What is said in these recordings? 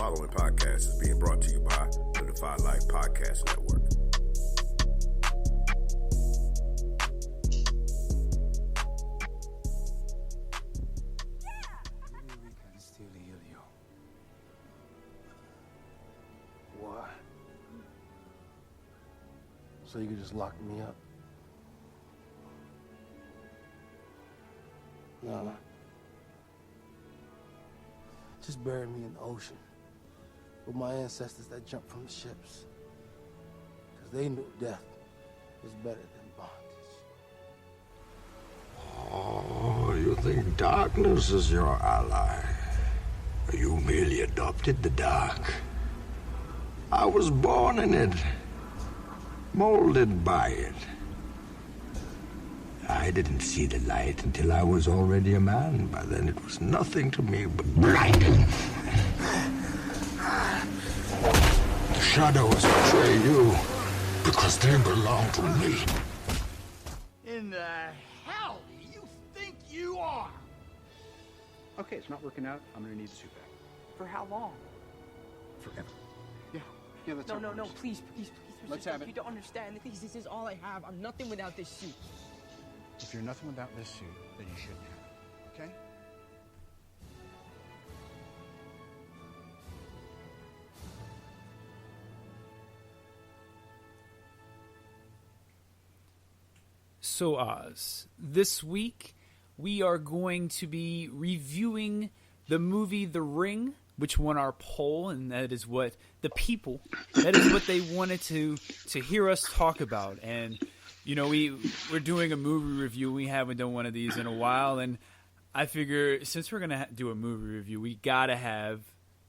following podcast is being brought to you by the Defy Life Podcast Network. Why? So you could just lock me up? No. Just bury me in the ocean with my ancestors that jumped from the ships. Because they knew death was better than bondage. Oh, you think darkness is your ally? You merely adopted the dark. I was born in it, molded by it. I didn't see the light until I was already a man. By then it was nothing to me but blinding. The shadows betray you because they belong to me. In the hell do you think you are? Okay, it's not working out. I'm gonna need the suit back. For how long? Forever. Yeah, that's No, how it works. please. Let's have it. You don't understand. This is all I have. I'm nothing without this suit. If you're nothing without this suit, then you shouldn't have it. Okay? So Oz, this week we are going to be reviewing the movie The Ring, which won our poll, and that is what the people, that is what they wanted to hear us talk about. And you know, we're doing a movie review. We haven't done one of these in a while, and I figure since we're gonna do a movie review, we gotta have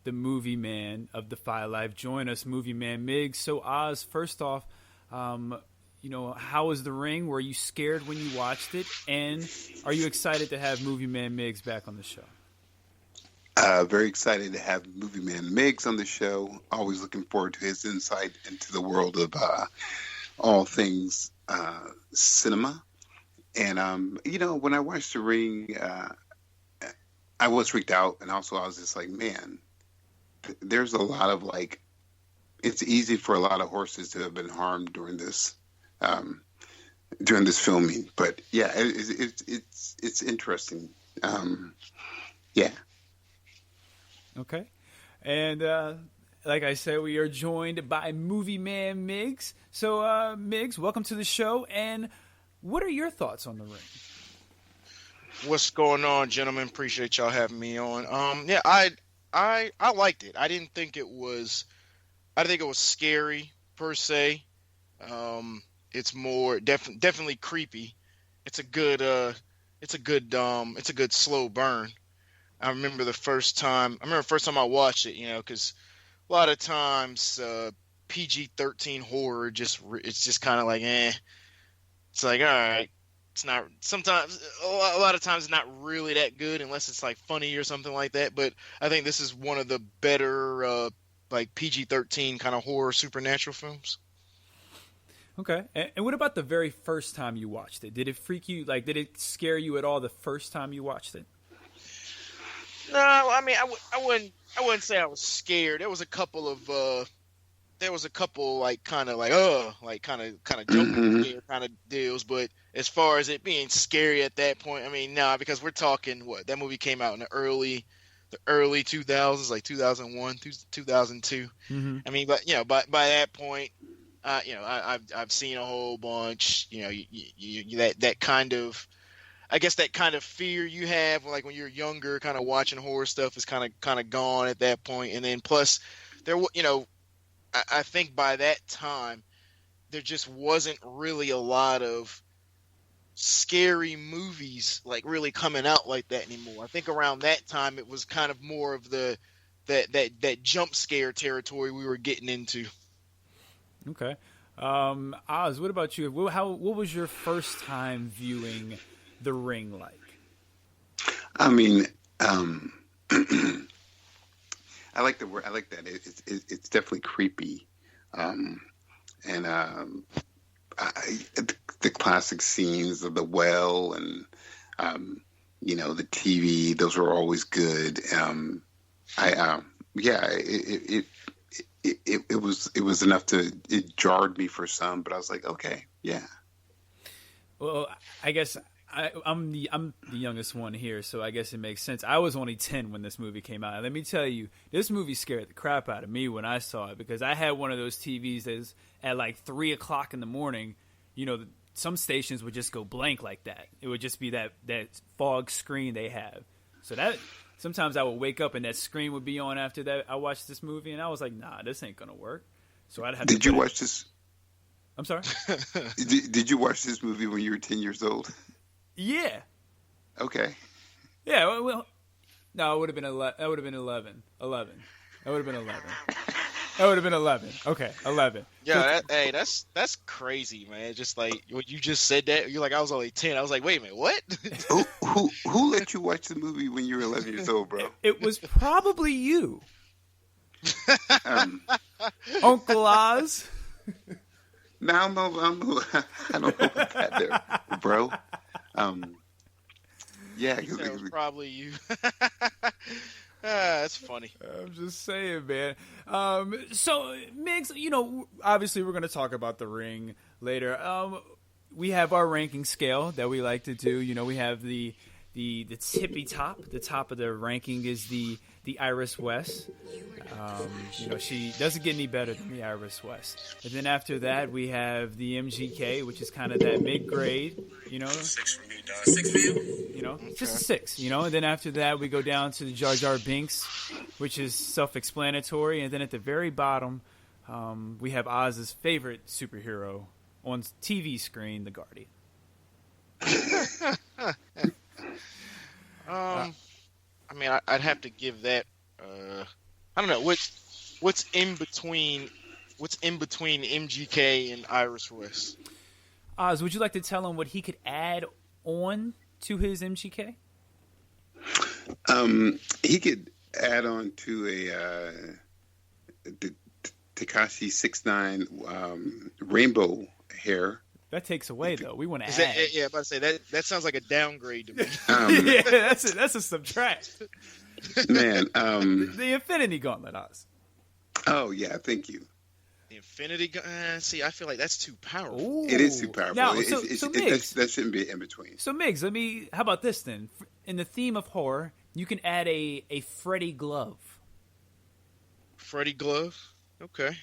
the movie man of Defy Life join us, Movie Man Migs. So Oz, first off, you know, how was The Ring? Were you scared when you watched it? And are you excited to have Movie Man Migs back on the show? Very excited to have Movie Man Migs on the show. Always looking forward to his insight into the world of all things cinema. And, you know, when I watched The Ring, I was freaked out. And also I was just like, man, there's a lot of it's easy for a lot of horses to have been harmed during this filming. But yeah, it's interesting. Yeah. Okay. And like I said, we are joined by Movie Man Migs. So, Migs, welcome to the show. And what are your thoughts on The Ring? What's going on, gentlemen? Appreciate y'all having me on. Yeah, I liked it. I didn't think it was scary per se. It's more definitely creepy. It's a good slow burn. I remember the first time I watched it, you know, because a lot of times PG-13 horror it's just kind of like, it's like, all right, it's not, sometimes a lot of times it's not really that good unless it's like funny or something like that. But I think this is one of the better like PG-13 kind of horror supernatural films. Okay. And what about the very first time you watched it? Did it freak you? Like, did it scare you at all the first time you watched it? No, I mean, I wouldn't say I was scared. There was a couple like kind of jumping scare kind of deals. But as far as it being scary at that point, I mean, nah, because we're talking that movie came out in the early 2000s, like 2001, 2002. Mm-hmm. I mean, but you know, by that point, you know, I've seen a whole bunch. You know, you that kind of. I guess that kind of fear you have, like when you're younger, kind of watching horror stuff, is kind of gone at that point. And then plus, you know, I think by that time, there just wasn't really a lot of scary movies like really coming out like that anymore. I think around that time, it was kind of more of that jump scare territory we were getting into. Okay, Oz, what about you? What was your first time viewing The Ring like? I mean, I like the word. I like that. It's definitely creepy, and the classic scenes of the well and you know, the TV. Those were always good. yeah, it was enough to, it jarred me for some, but I was like, okay, yeah. Well, I guess I'm the youngest one here, so I guess it makes sense. I was only 10 when this movie came out. And let me tell you, this movie scared the crap out of me when I saw it, because I had one of those TVs that's at like 3 o'clock in the morning. You know, some stations would just go blank like that. It would just be that fog screen they have. So that sometimes I would wake up and that screen would be on after that. I watched this movie and I was like, nah, this ain't gonna work. So I'd have. Did you watch this? I'm sorry. Did you watch this movie when you were 10 years old? Yeah. Okay. Yeah. Well, no, it would have been 11. That would have been 11. 11. That would have been 11. That would have been 11. Okay, 11. Yeah, that's crazy, man. Just like when you just said that, you're like, I was only 10. I was like, wait a minute, what? who let you watch the movie when you were 11 years old, bro? It was probably you, Uncle Oz. No, I don't know about that, there, bro. Yeah, it was probably you. That's funny. I'm just saying, man. So, Migs, you know, obviously we're going to talk about The Ring later. We have our ranking scale that we like to do. You know, we have the tippy top. The top of the ranking is the Iris West. You know, she doesn't get any better than the Iris West. And then after that, we have the MGK, which is kind of that mid-grade, you know. 6 for me, dog. 6 for you? You know, just a 6, you know. And then after that, we go down to the Jar Jar Binks, which is self-explanatory. And then at the very bottom, we have Oz's favorite superhero on TV screen, the Guardian. I mean, I'd have to give that. I don't know what's in between MGK and Iris West. Oz, would you like to tell him what he could add on to his MGK? He could add on to the Tekashi 6ix9ine rainbow hair. That takes away, though. We want to add. Yeah, I'm about to say that sounds like a downgrade to me. Yeah, that's a subtract. Man, the Infinity Gauntlet, Oz. Oh yeah, thank you. The Infinity see, I feel like that's too powerful. Ooh. It is too powerful. Now, Migs, that shouldn't be in between. So, Migs, how about this then? In the theme of horror, you can add a Freddy glove. Freddy glove? Okay.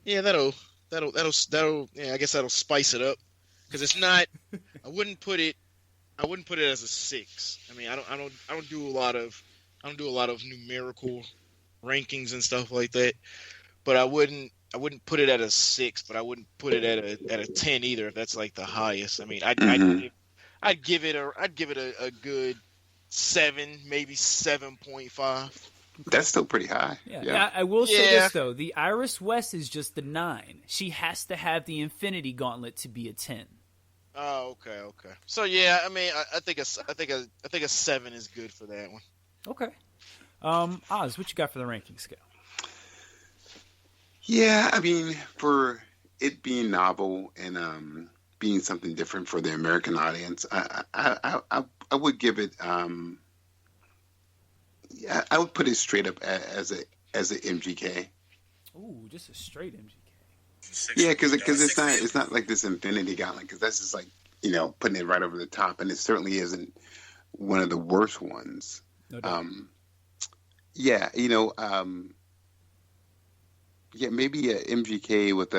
Yeah, that'll yeah, I guess that'll spice it up. Because it's not, I wouldn't put it as a 6. I mean, I don't do a lot of numerical rankings and stuff like that. But I wouldn't put it at a 6, but I wouldn't put it at a 10 either if that's like the highest. I mean, I'd give it a good 7, maybe 7.5. That's still pretty high. Yeah. Now, I will say this though: the Iris West is just the 9. She has to have the Infinity Gauntlet to be a 10. Oh, okay. So yeah, I mean, I think a 7 is good for that one. Okay. Oz, what you got for the ranking scale? Yeah, I mean, for it being novel and being something different for the American audience, I would give it. I would put it straight up as a MGK. Ooh, just a straight MGK. Yeah, because it's not like this Infinity Gauntlet, because that's just like, you know, putting it right over the top, and it certainly isn't one of the worst ones. No doubt. Yeah, you know, maybe a MGK with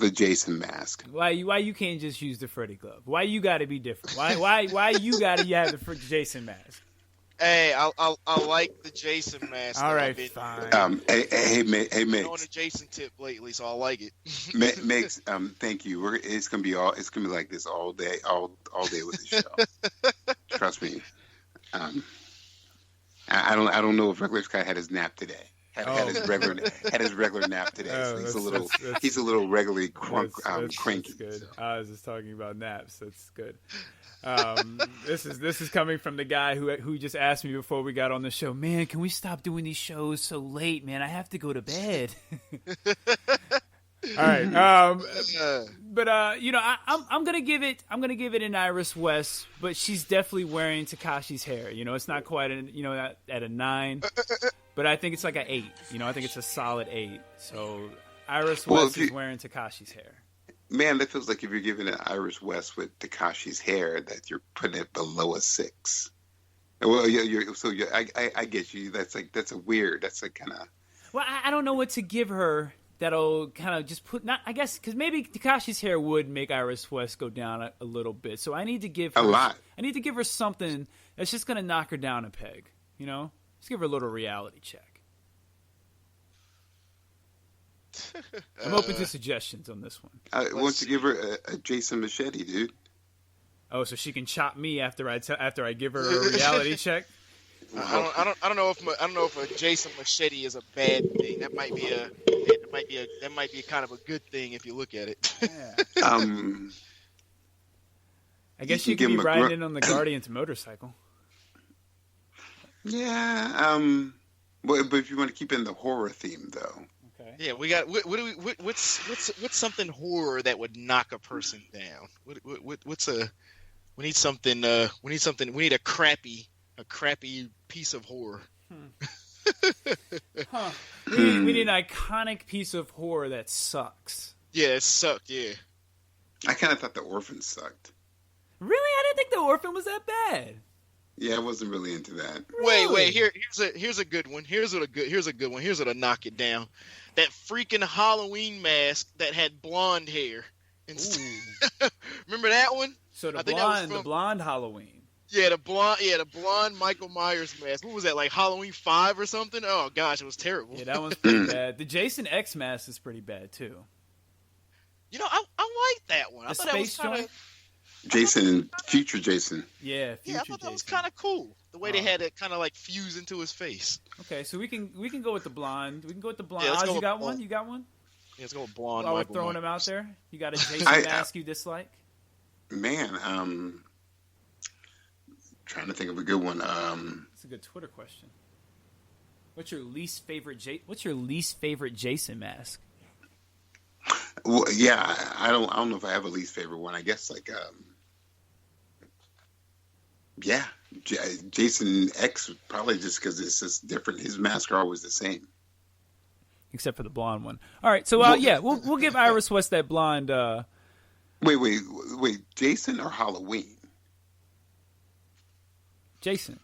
a Jason mask. Why you can't just use the Freddy glove? Why you got to be different? Why you got to have the Jason mask? Hey, I like the Jason mask. All right, fine. Hey, Migs. On a Jason tip lately, so I like it. Migs, thank you. It's gonna be like this all day with the show. Trust me. I don't know if Regular Scott had his nap today. Had his regular nap today. So he's a little regularly cranky. That's good. I was just talking about naps. That's good. This is coming from the guy who just asked me before we got on the show. Man, can we stop doing these shows so late? Man, I have to go to bed. All right. But I'm gonna give it an Iris West, but she's definitely wearing Takashi's hair. It's not quite at a 9, but I think it's like an 8. I think it's a solid 8. So Iris West is wearing Takashi's hair. Man, that feels like if you're giving an Iris West with Takashi's hair, that you're putting it below a 6. Well, I get you. That's a weird. That's like kind of. Well, I don't know what to give her. That'll kind of just put, not, I guess, because maybe Takashi's hair would make Iris West go down a little bit. So I need to give her a lot. I need to give her something that's just going to knock her down a peg. Just give her a little reality check. I'm open to suggestions on this one. I want to give her a Jason Machete, dude. Oh, so she can chop me after I give her a reality check. I don't know if a Jason Machete is a bad thing. That might be kind of a good thing if you look at it. Yeah. I guess you could be riding in on the Guardian's motorcycle. Yeah. But if you want to keep in the horror theme, though. Okay. Yeah, we got. What's something horror that would knock a person down? We need something. We need a crappy piece of horror. We need an iconic piece of horror that sucks. Yeah, it sucked. Yeah. I kind of thought The Orphan sucked. Really, I didn't think The Orphan was that bad. Yeah, I wasn't really into that. Really? Wait. Here's a good one. Here's a good one. Here's what'll knock it down. That freaking Halloween mask that had blonde hair. Remember that one? So the blonde Halloween. Yeah, the blonde Michael Myers mask. What was that, like Halloween 5 or something? Oh gosh, it was terrible. Yeah, that one's pretty bad. The Jason X mask is pretty bad too. I like that one. I thought that was kind of Jason, future Jason. Yeah, future I thought that was kind of cool. The way they had it kind of like fuse into his face. Okay, so we can go with the blonde. We can go with the blonde. Yeah, Oz, you got one? You got one? Yeah, let's go with blonde. While we're throwing them out there, you got a Jason mask you dislike? Man, trying to think of a good one. That's a good Twitter question. What's your least favorite Jason mask? Well, yeah, I don't know if I have a least favorite one. I guess Jason X, probably just because it's just different. His masks are always the same, except for the blonde one. All right, so we'll give Iris West that blonde. Wait, Jason or Halloween? Jason.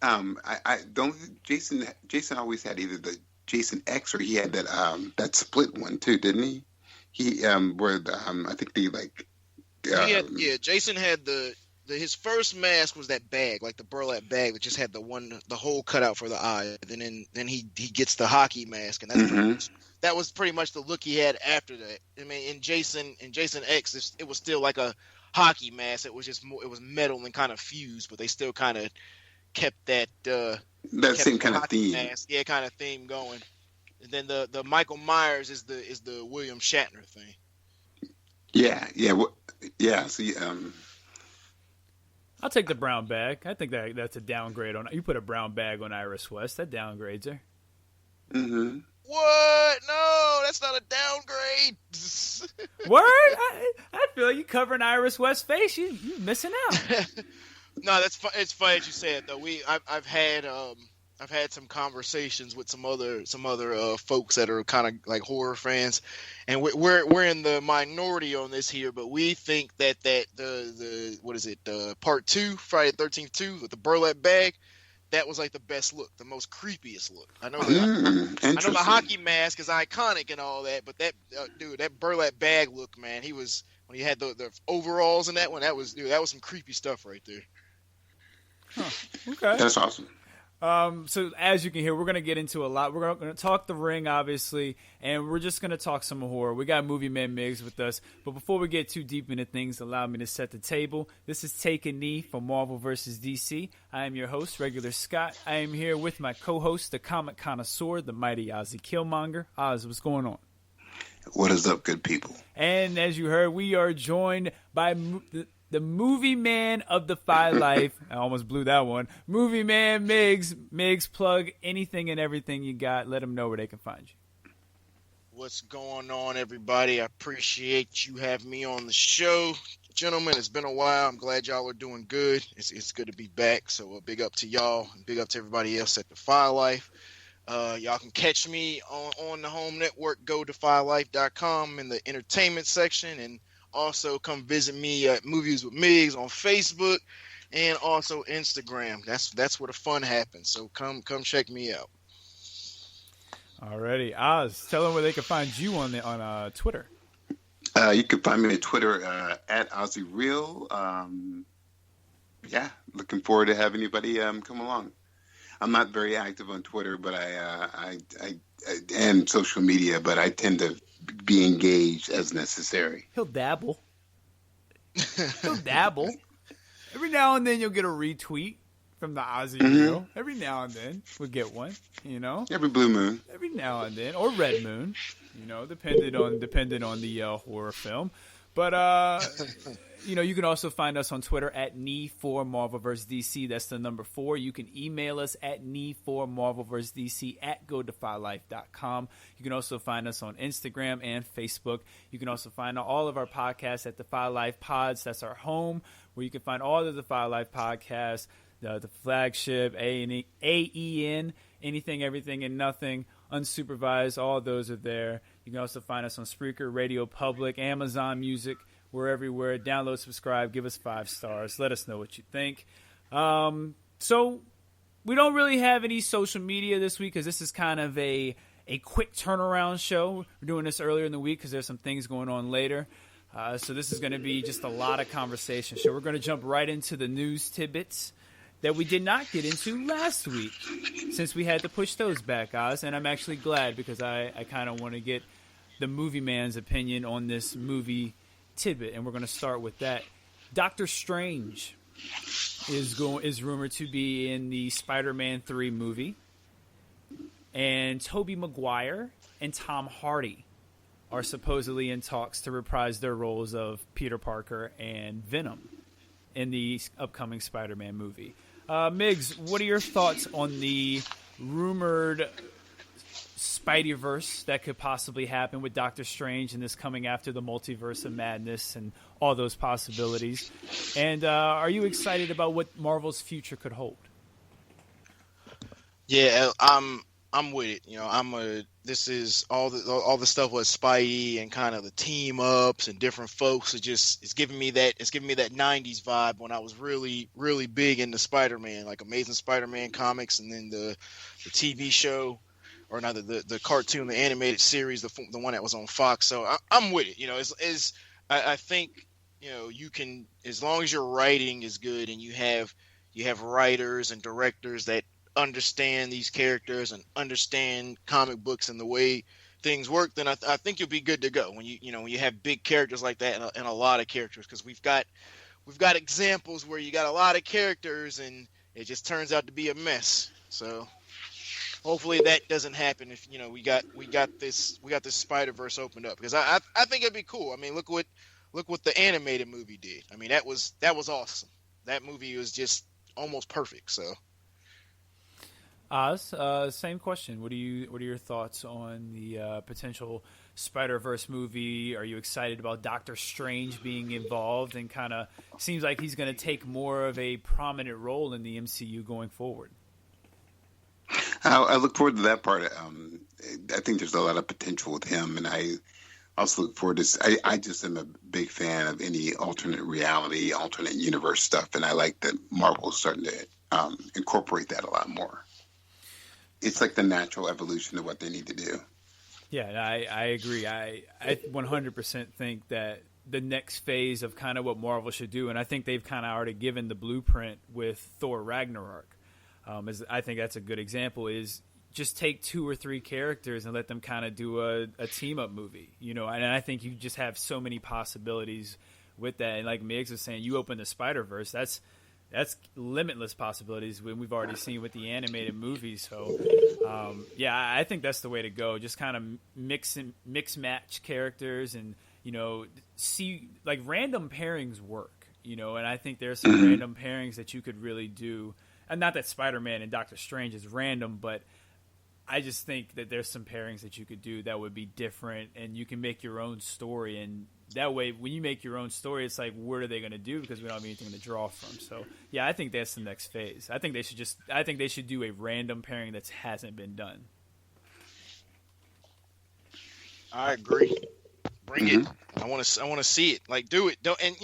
I don't. Jason always had either the Jason X or he had that split one too, didn't he? Where I think they like. Jason had his first mask was that bag, like the burlap bag that just had the hole cut out for the eye. And then he gets the hockey mask, and that was pretty much the look he had after that. I mean, in Jason X, it was still like a hockey mask. It was just more, it was metal and kind of fused, but they still kind of kept that same kind of theme. Mask, kind of theme going. And then the Michael Myers is the William Shatner thing. Yeah. So I'll take the brown bag. I think that's a downgrade on. You put a brown bag on Iris West, that downgrades her. Mm-hmm. What? No, that's not a downgrade. Word? I feel like you covering Iris West's face. You missing out. No, it's funny that you say it though. I've had some conversations with some other folks that are kind of like horror fans, and we're in the minority on this here, but we think that the what is it, part 2, Friday the 13th 2 with the burlap bag, that was like the best look, the most creepiest look. I know the hockey mask is iconic and all that, but that that burlap bag look, man, he was, when he had the overalls in that one, that was some creepy stuff right there. Huh. Okay, that's awesome. So as you can hear, we're going to get into a lot. We're going to talk The Ring, obviously, and we're just going to talk some horror. We got Movie Man Migs with us, but before we get too deep into things, allow me to set the table. This is Take a Knee for Marvel vs. DC. I am your host, Regular Scott. I am here with my co-host, the comic connoisseur, the mighty Ozzy Killmonger. Oz, what's going on? What is up, good people? And as you heard, we are joined by the Movie Man of Defy Life. I almost blew that one. Movie Man Migs. Migs, plug anything and everything you got. Let them know where they can find you. What's going on, everybody? I appreciate you having me on the show. Gentlemen, it's been a while. I'm glad y'all are doing good. It's good to be back. So big up to y'all and big up to everybody else at Defy Life. Y'all can catch me on the home network. Go to defylife.com in the entertainment section, and also come visit me at Movies with Migs on Facebook and also Instagram. That's where the fun happens. So come check me out. Alrighty, Oz, tell them where they can find you on Twitter. You can find me on Twitter at OzzyReal. Yeah, looking forward to having anybody come along. I'm not very active on Twitter, but I and social media, but I tend to be engaged as necessary. He'll dabble. Every now and then you'll get a retweet from the Ozzy Real. Every now and then we'll get one, you know. Every blue moon. Every now and then, or red moon, you know, depending on the horror film. But you know, you can also find us on Twitter at Knee4Marvel vs. DC. That's the number 4. You can email us at Knee4Marvel vs. DC at GoDefyLife.com. You can also find us on Instagram and Facebook. You can also find all of our podcasts at Defy Life Pods. That's our home, where you can find all the Defy Life podcasts. The flagship, AEN, Anything, Everything, and Nothing, Unsupervised, all those are there. You can also find us on Spreaker, Radio Public, Amazon Music. We're everywhere. Download, subscribe, give us 5 stars. Let us know what you think. So we don't really have any social media this week because this is kind of a quick turnaround show. We're doing this earlier in the week because there's some things going on later. So this is going to be just a lot of conversation. So we're going to jump right into the news tidbits that we did not get into last week, since we had to push those back, Oz. And I'm actually glad, because I kind of want to get the movie man's opinion on this movie tidbit, and we're going to start with that. Doctor Strange is rumored to be in the Spider-Man 3 movie, and Tobey Maguire and Tom Hardy are supposedly in talks to reprise their roles of Peter Parker and Venom in the upcoming Spider-Man movie. Migs, what are your thoughts on the rumored Spideyverse that could possibly happen with Doctor Strange and this coming after the multiverse of madness and all those possibilities? And are you excited about what Marvel's future could hold? Yeah, I'm with it. You know, this is all the stuff with Spidey and kind of the team ups and different folks. It's giving me that 90s vibe when I was really, really big into Spider-Man, like Amazing Spider-Man comics, and then the TV show, or not the cartoon, the animated series, the one that was on Fox. So I'm with it. You know, I think, you know, you can, as long as your writing is good and you have writers and directors that understand these characters and understand comic books and the way things work, then I think you'll be good to go. When you have big characters like that and a lot of characters, because we've got examples where you got a lot of characters and it just turns out to be a mess. So hopefully that doesn't happen. If we got this Spider-Verse opened up, because I think it'd be cool. I mean, look what the animated movie did. I mean, that was awesome. That movie was just almost perfect. So. Oz, same question. What are your thoughts on the potential Spider-Verse movie? Are you excited about Doctor Strange being involved, and kind of seems like he's going to take more of a prominent role in the MCU going forward? I look forward to that part. I think there's a lot of potential with him, and I also look forward to. I just am a big fan of any alternate reality, alternate universe stuff, and I like that Marvel is starting to incorporate that a lot more. It's like the natural evolution of what they need to do. Yeah, I agree. I 100% think that the next phase of kind of what Marvel should do, and I think they've kind of already given the blueprint with Thor Ragnarok. I think that's a good example, is just take 2 or 3 characters and let them kind of do a team-up movie. You know, and I think you just have so many possibilities with that. And like Migs was saying, you open the Spider-Verse, that's limitless possibilities when we've already seen with the animated movies. So, yeah, I think that's the way to go. Just kind of mix match characters, and see, like, random pairings work. And I think there's some random pairings that you could really do. And not that Spider-Man and Doctor Strange is random, but I just think that there's some pairings that you could do that would be different, and you can make your own story. And that way, when you make your own story, it's like, what are they going to do? Because we don't have anything to draw from. So, yeah, I think that's the next phase. I think they should do a random pairing that hasn't been done. I agree. Bring it. I want to see it. Like, do it. Don't. And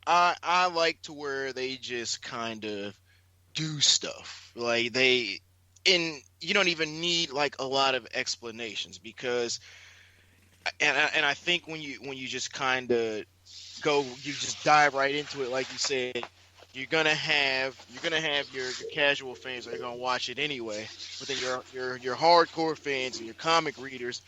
I like to where they just kind of do stuff. Like you don't even need like a lot of explanations, because and I think when you just kind of you just dive right into it, like you said, you're gonna have your casual fans that are gonna watch it anyway, but then your hardcore fans and your comic readers,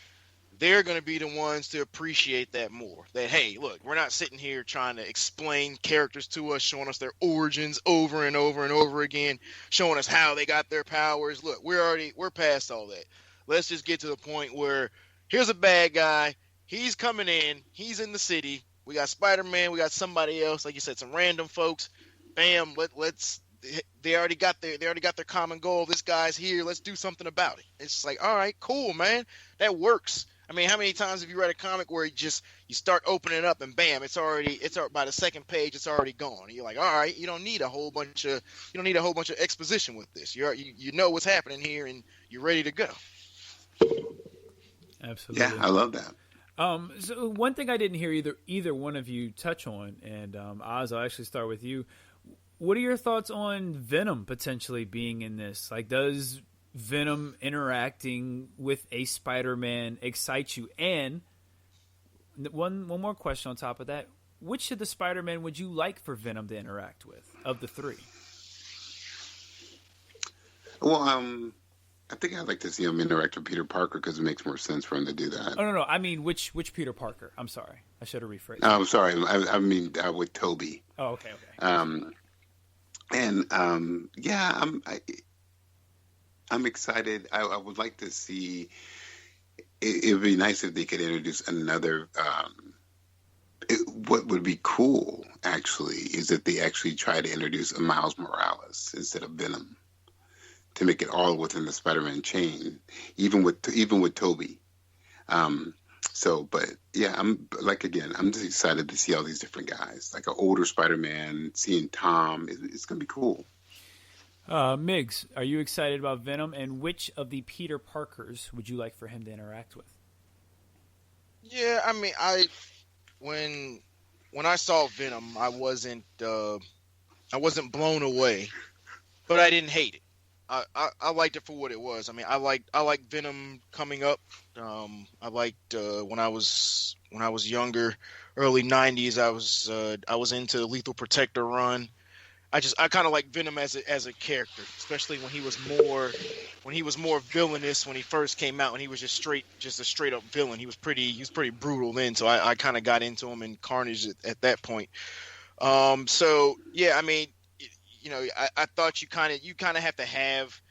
they're going to be the ones to appreciate that more. That, hey, look, we're not sitting here trying to explain characters to us, showing us their origins over and over and over again, showing us how they got their powers. Look, we're past all that. Let's just get to the point where here's a bad guy. He's coming in. He's in the city. We got Spider-Man. We got somebody else. Like you said, some random folks. Bam. Let's. They already got their common goal. This guy's here. Let's do something about it. It's like, all right, cool, man. That works. I mean, how many times have you read a comic where you start opening it up and bam, it's already by the second page it's already gone. And you're like, all right, you don't need a whole bunch of exposition with this. You know what's happening here and you're ready to go. Absolutely. Yeah, I love that. So one thing I didn't hear either one of you touch on, and Oz, I'll actually start with you. What are your thoughts on Venom potentially being in this? Like, does Venom interacting with a Spider-Man excite you? And one more question on top of that. Which of the Spider-Man would you like for Venom to interact with, of the three? Well, I think I'd like to see him interact with Peter Parker because it makes more sense for him to do that. Oh, no. I mean, which Peter Parker? I'm sorry. I should have rephrased. Oh, I'm sorry. I mean, with Toby. Oh, okay. Yeah, I'm excited. I would like to see. It would be nice if they could introduce another. What would be cool, actually, is if they actually try to introduce a Miles Morales instead of Venom, to make it all within the Spider-Man chain, even with Toby. But yeah, I'm just excited to see all these different guys, like an older Spider-Man, seeing Tom. It's gonna be cool. Migs, are you excited about Venom? And which of the Peter Parkers would you like for him to interact with? Yeah, I mean, when I saw Venom, I wasn't blown away, but I didn't hate it. I liked it for what it was. I mean, I like Venom coming up. I liked when I was younger, early '90s. I was into the Lethal Protector run. I kind of like Venom as a character, especially when he was more villainous when he first came out, and he was just a straight up villain. He was pretty brutal then, so I kind of got into him in Carnage at that point. So yeah, I mean, I thought you kind of have to have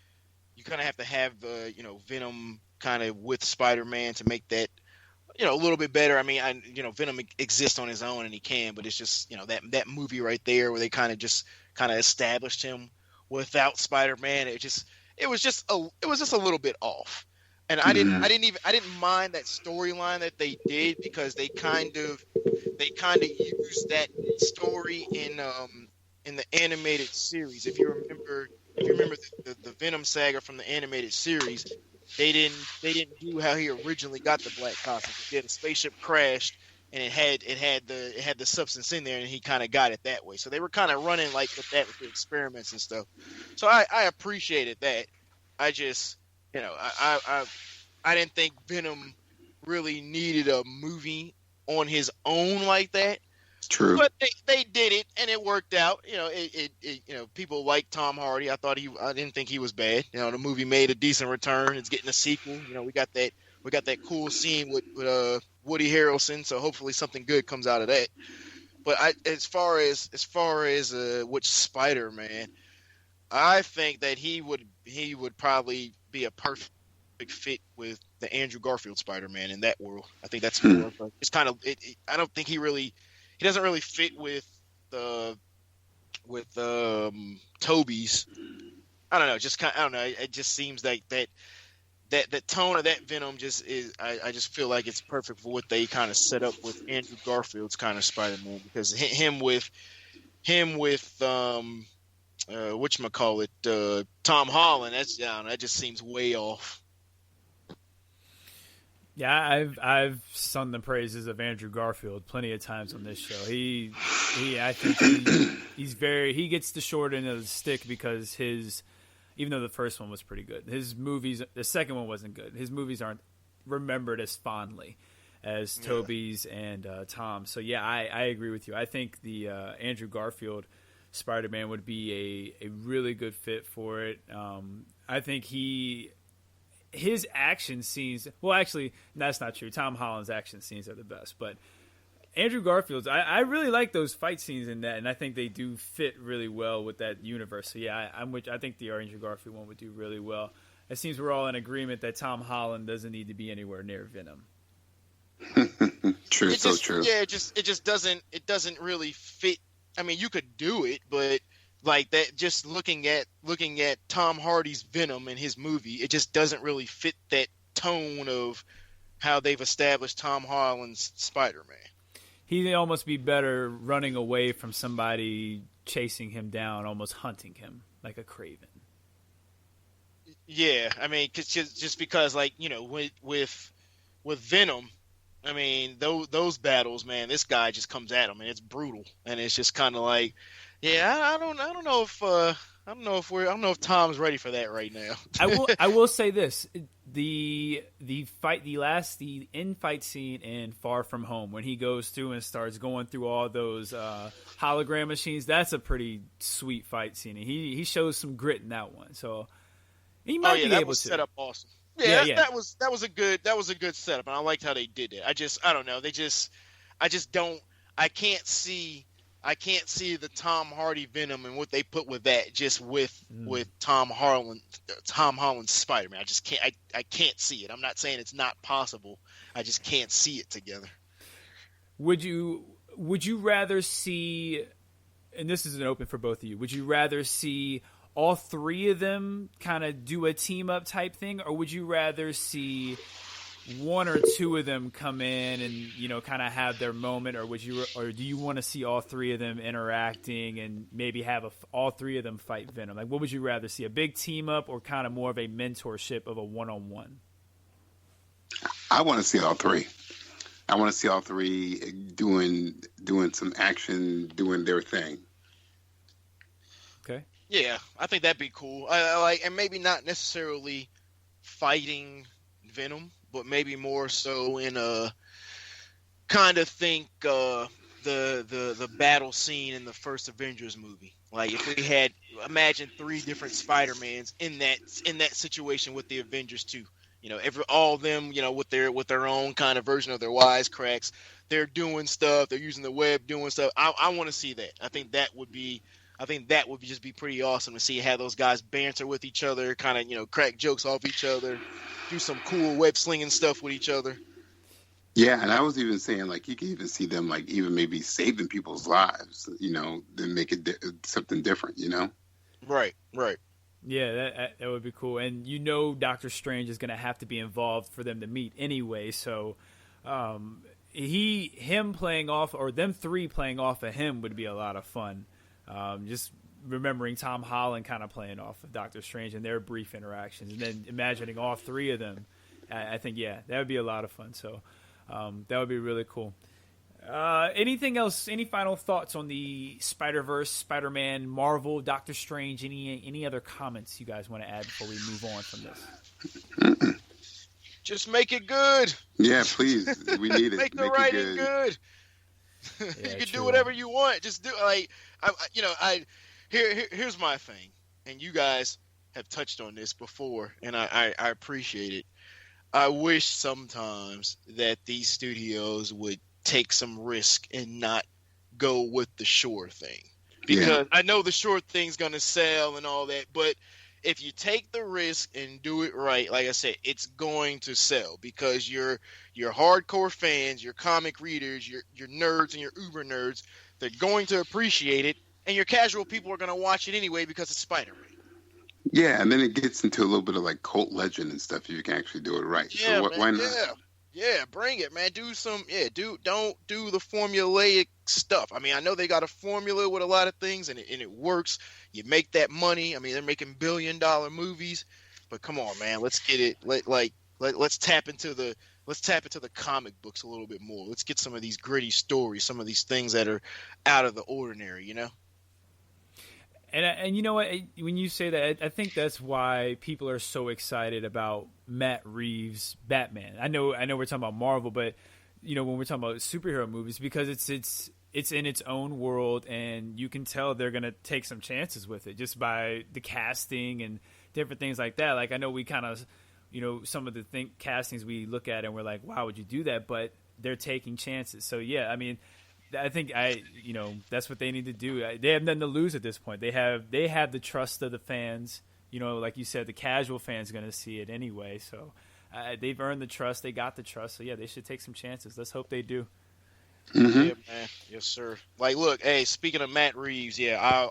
Venom kind of with Spider-Man to make that a little bit better. I mean, Venom exists on his own and he can, but it's just that movie right there where they kind of established him without Spider-Man. It was just a little bit off. And I didn't mind that storyline that they did, because they kind of used that story in the animated series. If you remember the Venom saga from the animated series, they didn't do how he originally got the black costume. He did a spaceship crashed, and it had the substance in there, and he kind of got it that way. So they were kind of running like with that with the experiments and stuff. So I appreciated that. I just I didn't think Venom really needed a movie on his own like that. True. But they did it, and it worked out. People like Tom Hardy. I didn't think he was bad. The movie made a decent return. It's getting a sequel. We got that cool scene with Woody Harrelson. So hopefully something good comes out of that. But as far as which Spider-Man, I think that he would probably be a perfect fit with the Andrew Garfield Spider-Man in that world. I think that's more. It's kind of. I don't think he doesn't really fit with Toby's. I don't know. I don't know. It just seems like that that tone of that Venom just is. I just feel like it's perfect for what they kind of set up with Andrew Garfield's kind of Spider-Man, because him with whatchamacallit, Tom Holland, that just seems way off. Yeah, I've sung the praises of Andrew Garfield plenty of times on this show. I think he gets the short end of the stick because even though the first one was pretty good, his movies, the second one wasn't good. His movies aren't remembered as fondly as Tobey's and Tom. So yeah, I agree with you. I think the Andrew Garfield Spider-Man would be a really good fit for it. I think his action scenes, well, actually, that's not true. Tom Holland's action scenes are the best, but Andrew Garfield's, I really like those fight scenes in that, and I think they do fit really well with that universe. So yeah, I think the Andrew Garfield one would do really well. It seems we're all in agreement that Tom Holland doesn't need to be anywhere near Venom. True, so true. Yeah, it just doesn't really fit. I mean, you could do it, but like that, just looking at Tom Hardy's Venom in his movie, it just doesn't really fit that tone of how they've established Tom Holland's Spider-Man. He'd almost be better running away from somebody chasing him down, almost hunting him like a Craven. Yeah, I mean, just because, like, you know, with Venom, I mean, those battles, man, this guy just comes at him and it's brutal, and it's just kind of like, yeah, I don't know if Tom's ready for that right now. I will say this: the end fight scene in Far From Home, when he goes through and starts going through all those hologram machines, that's a pretty sweet fight scene. And he shows some grit in that one, so he might be able to. That was set up awesome. Yeah, that was a good setup, and I liked how they did it. I don't know. I can't see the Tom Hardy Venom and what they put with that just with Tom Holland's Spider-Man. I just can't. I can't see it. I'm not saying it's not possible. I just can't see it together. Would you rather see? And this is an open for both of you. Would you rather see all three of them kind of do a team up type thing, or would you rather see one or two of them come in and, you know, kind of have their moment, or do you want to see all three of them interacting and maybe have all three of them fight Venom? Like, what would you rather see, a big team up or kind of more of a mentorship of a one-on-one? I want to see all three. I want to see all three doing some action, doing their thing. Okay. Yeah, I think that'd be cool. I like, and maybe not necessarily fighting Venom, but maybe more so in a kind of think the battle scene in the first Avengers movie. Like if we had imagine three different Spider-Mans in that situation with the Avengers too. You know, all of them, you know, with their own kind of version of their wisecracks, they're doing stuff, they're using the web, doing stuff. I want to see that. I think that would just be pretty awesome to see how those guys banter with each other, kind of, you know, crack jokes off each other, do some cool web slinging stuff with each other. Yeah, and I was even saying, like, you can even see them, like, even maybe saving people's lives, you know, then make it something different, you know? Right. Yeah, that would be cool. And you know Doctor Strange is going to have to be involved for them to meet anyway, so him playing off, or them three playing off of him would be a lot of fun. Just remembering Tom Holland kind of playing off of Doctor Strange and their brief interactions, and then imagining all three of them. I think, yeah, that would be a lot of fun. So that would be really cool. Anything else? Any final thoughts on the Spider-Verse, Spider-Man, Marvel, Doctor Strange? Any other comments you guys want to add before we move on from this? Just make it good. Yeah, please. We need it. Make the writing good. Yeah, you can true. do whatever you want. Just do here's my thing, and you guys have touched on this before, and I appreciate it. I wish sometimes that these studios would take some risk and not go with the sure thing, because I know the sure thing's gonna sell and all that, but if you take the risk and do it right, like I said, it's going to sell, because your hardcore fans, your comic readers, your nerds and your uber nerds, they're going to appreciate it, and your casual people are going to watch it anyway because it's Spider-Man. Yeah, and then it gets into a little bit of like cult legend and stuff if you can actually do it right. Yeah, So man, why not? Yeah, bring it, man. Don't do the formulaic stuff. I mean, I know they got a formula with a lot of things, and it works. You make that money. I mean, they're making billion-dollar movies, but come on, man, let's get it. Let's tap into the comic books a little bit more. Let's get some of these gritty stories, some of these things that are out of the ordinary, you know. And you know what? When you say that, I think that's why people are so excited about Matt Reeves' Batman. I know we're talking about Marvel, but you know when we're talking about superhero movies, because it's in its own world, and you can tell they're gonna take some chances with it just by the casting and different things like that. Like I know we kind of, you know, some of the castings we look at and we're like, why would you do that? But they're taking chances. So yeah, I mean. I think that's what they need to do. They have nothing to lose at this point. They have the trust of the fans. You know, like you said, the casual fan's going to see it anyway. So they've earned the trust. They got the trust. So yeah, they should take some chances. Let's hope they do. Mm-hmm. Yeah, man. Yes, sir. Like, look, hey, speaking of Matt Reeves, yeah, I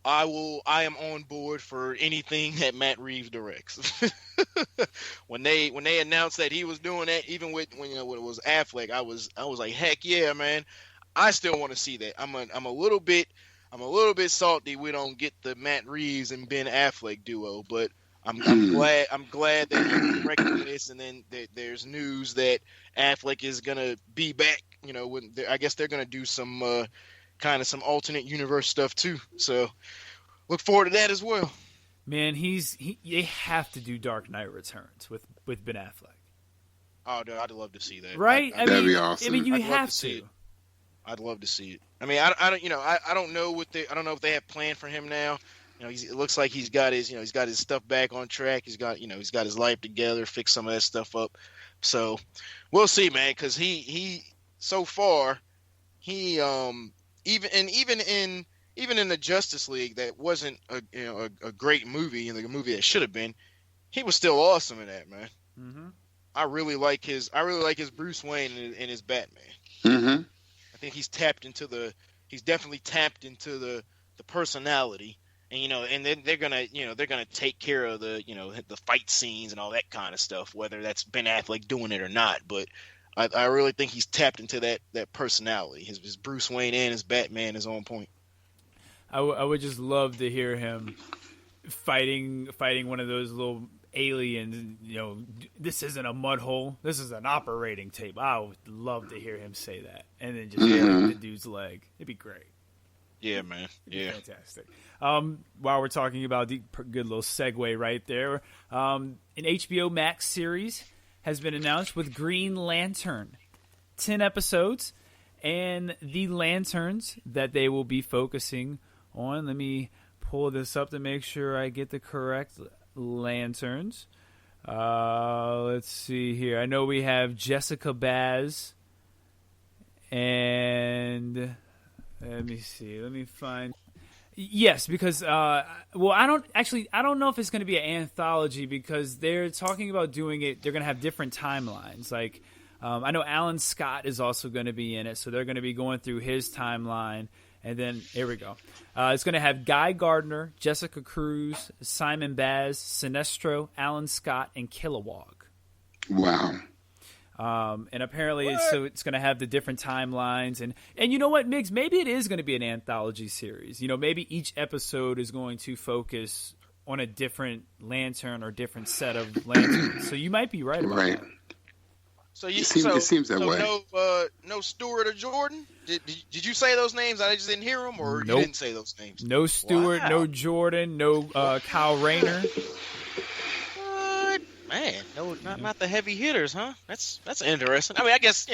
am on board for anything that Matt Reeves directs. when they announced that he was doing that, even when it was Affleck, I was like, heck yeah, man. I still want to see that. I'm a little bit salty we don't get the Matt Reeves and Ben Affleck duo, but I'm glad that he's directing this, and then there's news that Affleck is gonna be back. You know, I guess they're gonna do some kind of some alternate universe stuff too. So look forward to that as well. Man, they have to do Dark Knight Returns with Ben Affleck. Oh, dude, I'd love to see that. Right? That'd be awesome. I mean, you I'd have to. I'd love to see it. I mean, I don't know I don't know if they have planned for him now. You know, it looks like he's got his stuff back on track. He's got his life together, fixed some of that stuff up. So we'll see, man. Because he so far even in the Justice League that wasn't a great movie, and a movie that should have been, he was still awesome in that, man. Mm-hmm. I really like his Bruce Wayne and his Batman. Mm-hmm. I think he's definitely tapped into the personality, and and then they're gonna take care of the fight scenes and all that kind of stuff, whether that's Ben Affleck doing it or not. But I really think he's tapped into that personality. His Bruce Wayne and his Batman is on point. I would just love to hear him fighting one of those little aliens. You know, this isn't a mud hole. This is an operating table. I would love to hear him say that, and then just break the dude's leg. It'd be great. Yeah, man. Yeah, fantastic. While we're talking about the good little segue right there, an HBO Max series has been announced with Green Lantern, 10 episodes, and the lanterns that they will be focusing on. Let me pull this up to make sure I get the correct lanterns. Let's see here. I know we have Jessica Baz, and let me see. Let me find. Yes, because I don't know if it's going to be an anthology, because they're talking about doing it. They're going to have different timelines. Like I know Alan Scott is also going to be in it, so they're going to be going through his timeline. And then here we go. It's going to have Guy Gardner, Jessica Cruz, Simon Baz, Sinestro, Alan Scott, and Kilowog. Wow. And apparently it's going to have the different timelines. And you know what, Migs? Maybe it is going to be an anthology series. You know, maybe each episode is going to focus on a different lantern or different set of lanterns. So you might be right about that. So it seems that way. No Stewart or Jordan? Did you say those names? I just didn't hear them, or Nope. You didn't say those names? No Stewart, Wow. no Jordan, no Kyle Rayner. What? Man, no, not the heavy hitters, huh? That's interesting. I mean, I guess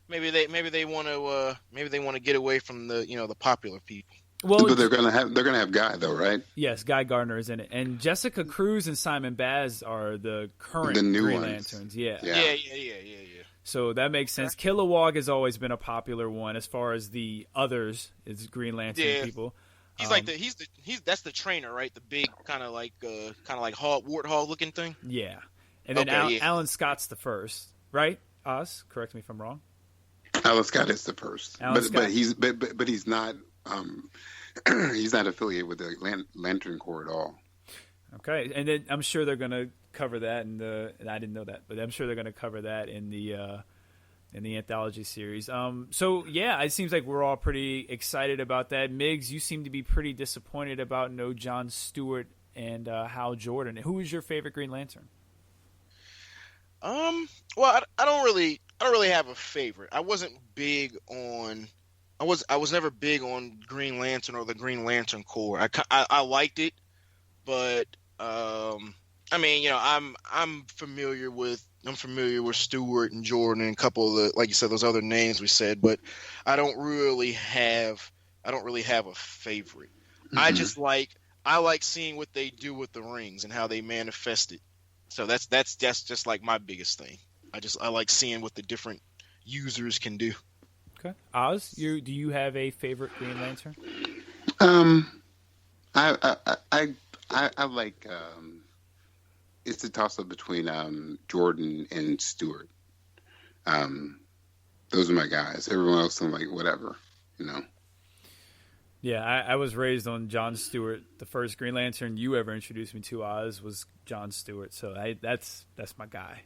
maybe they want to get away from the popular people. Well, but they're gonna have Guy though, right? Yes, Guy Gardner is in it, and Jessica Cruz and Simon Baz are the current new Green ones. Lanterns. Yeah. So So that makes sense. Kilowog has always been a popular one. As far as the others, is Green Lantern people. He's that's the trainer, right? The big kind of like warthog looking thing. Yeah, and then Alan Scott's the first, right? Oz, correct me if I'm wrong. Alan Scott is the first, but he's not he's not affiliated with the Lantern Corps at all. Okay, and then I'm sure they're going to cover that and I didn't know that, but I'm sure they're going to cover that in the anthology series. So yeah, it seems like we're all pretty excited about that. Migs, you seem to be pretty disappointed about no Jon Stewart and Hal Jordan. Who is your favorite Green Lantern? Well, I don't really have a favorite. I was never big on Green Lantern or the Green Lantern Corps. I liked it, but I mean, you know, I'm familiar with Stewart and Jordan and a couple of the, like you said, those other names we said, but I don't really have a favorite. Mm-hmm. I like seeing what they do with the rings and how they manifest it. So that's just like my biggest thing. I like seeing what the different users can do. Okay, Oz, do you have a favorite Green Lantern? I like. It's a toss up between Jordan and Stewart. Those are my guys. Everyone else, I'm like, whatever, you know. Yeah, I was raised on Jon Stewart. The first Green Lantern you ever introduced me to, Oz, was Jon Stewart. So that's my guy.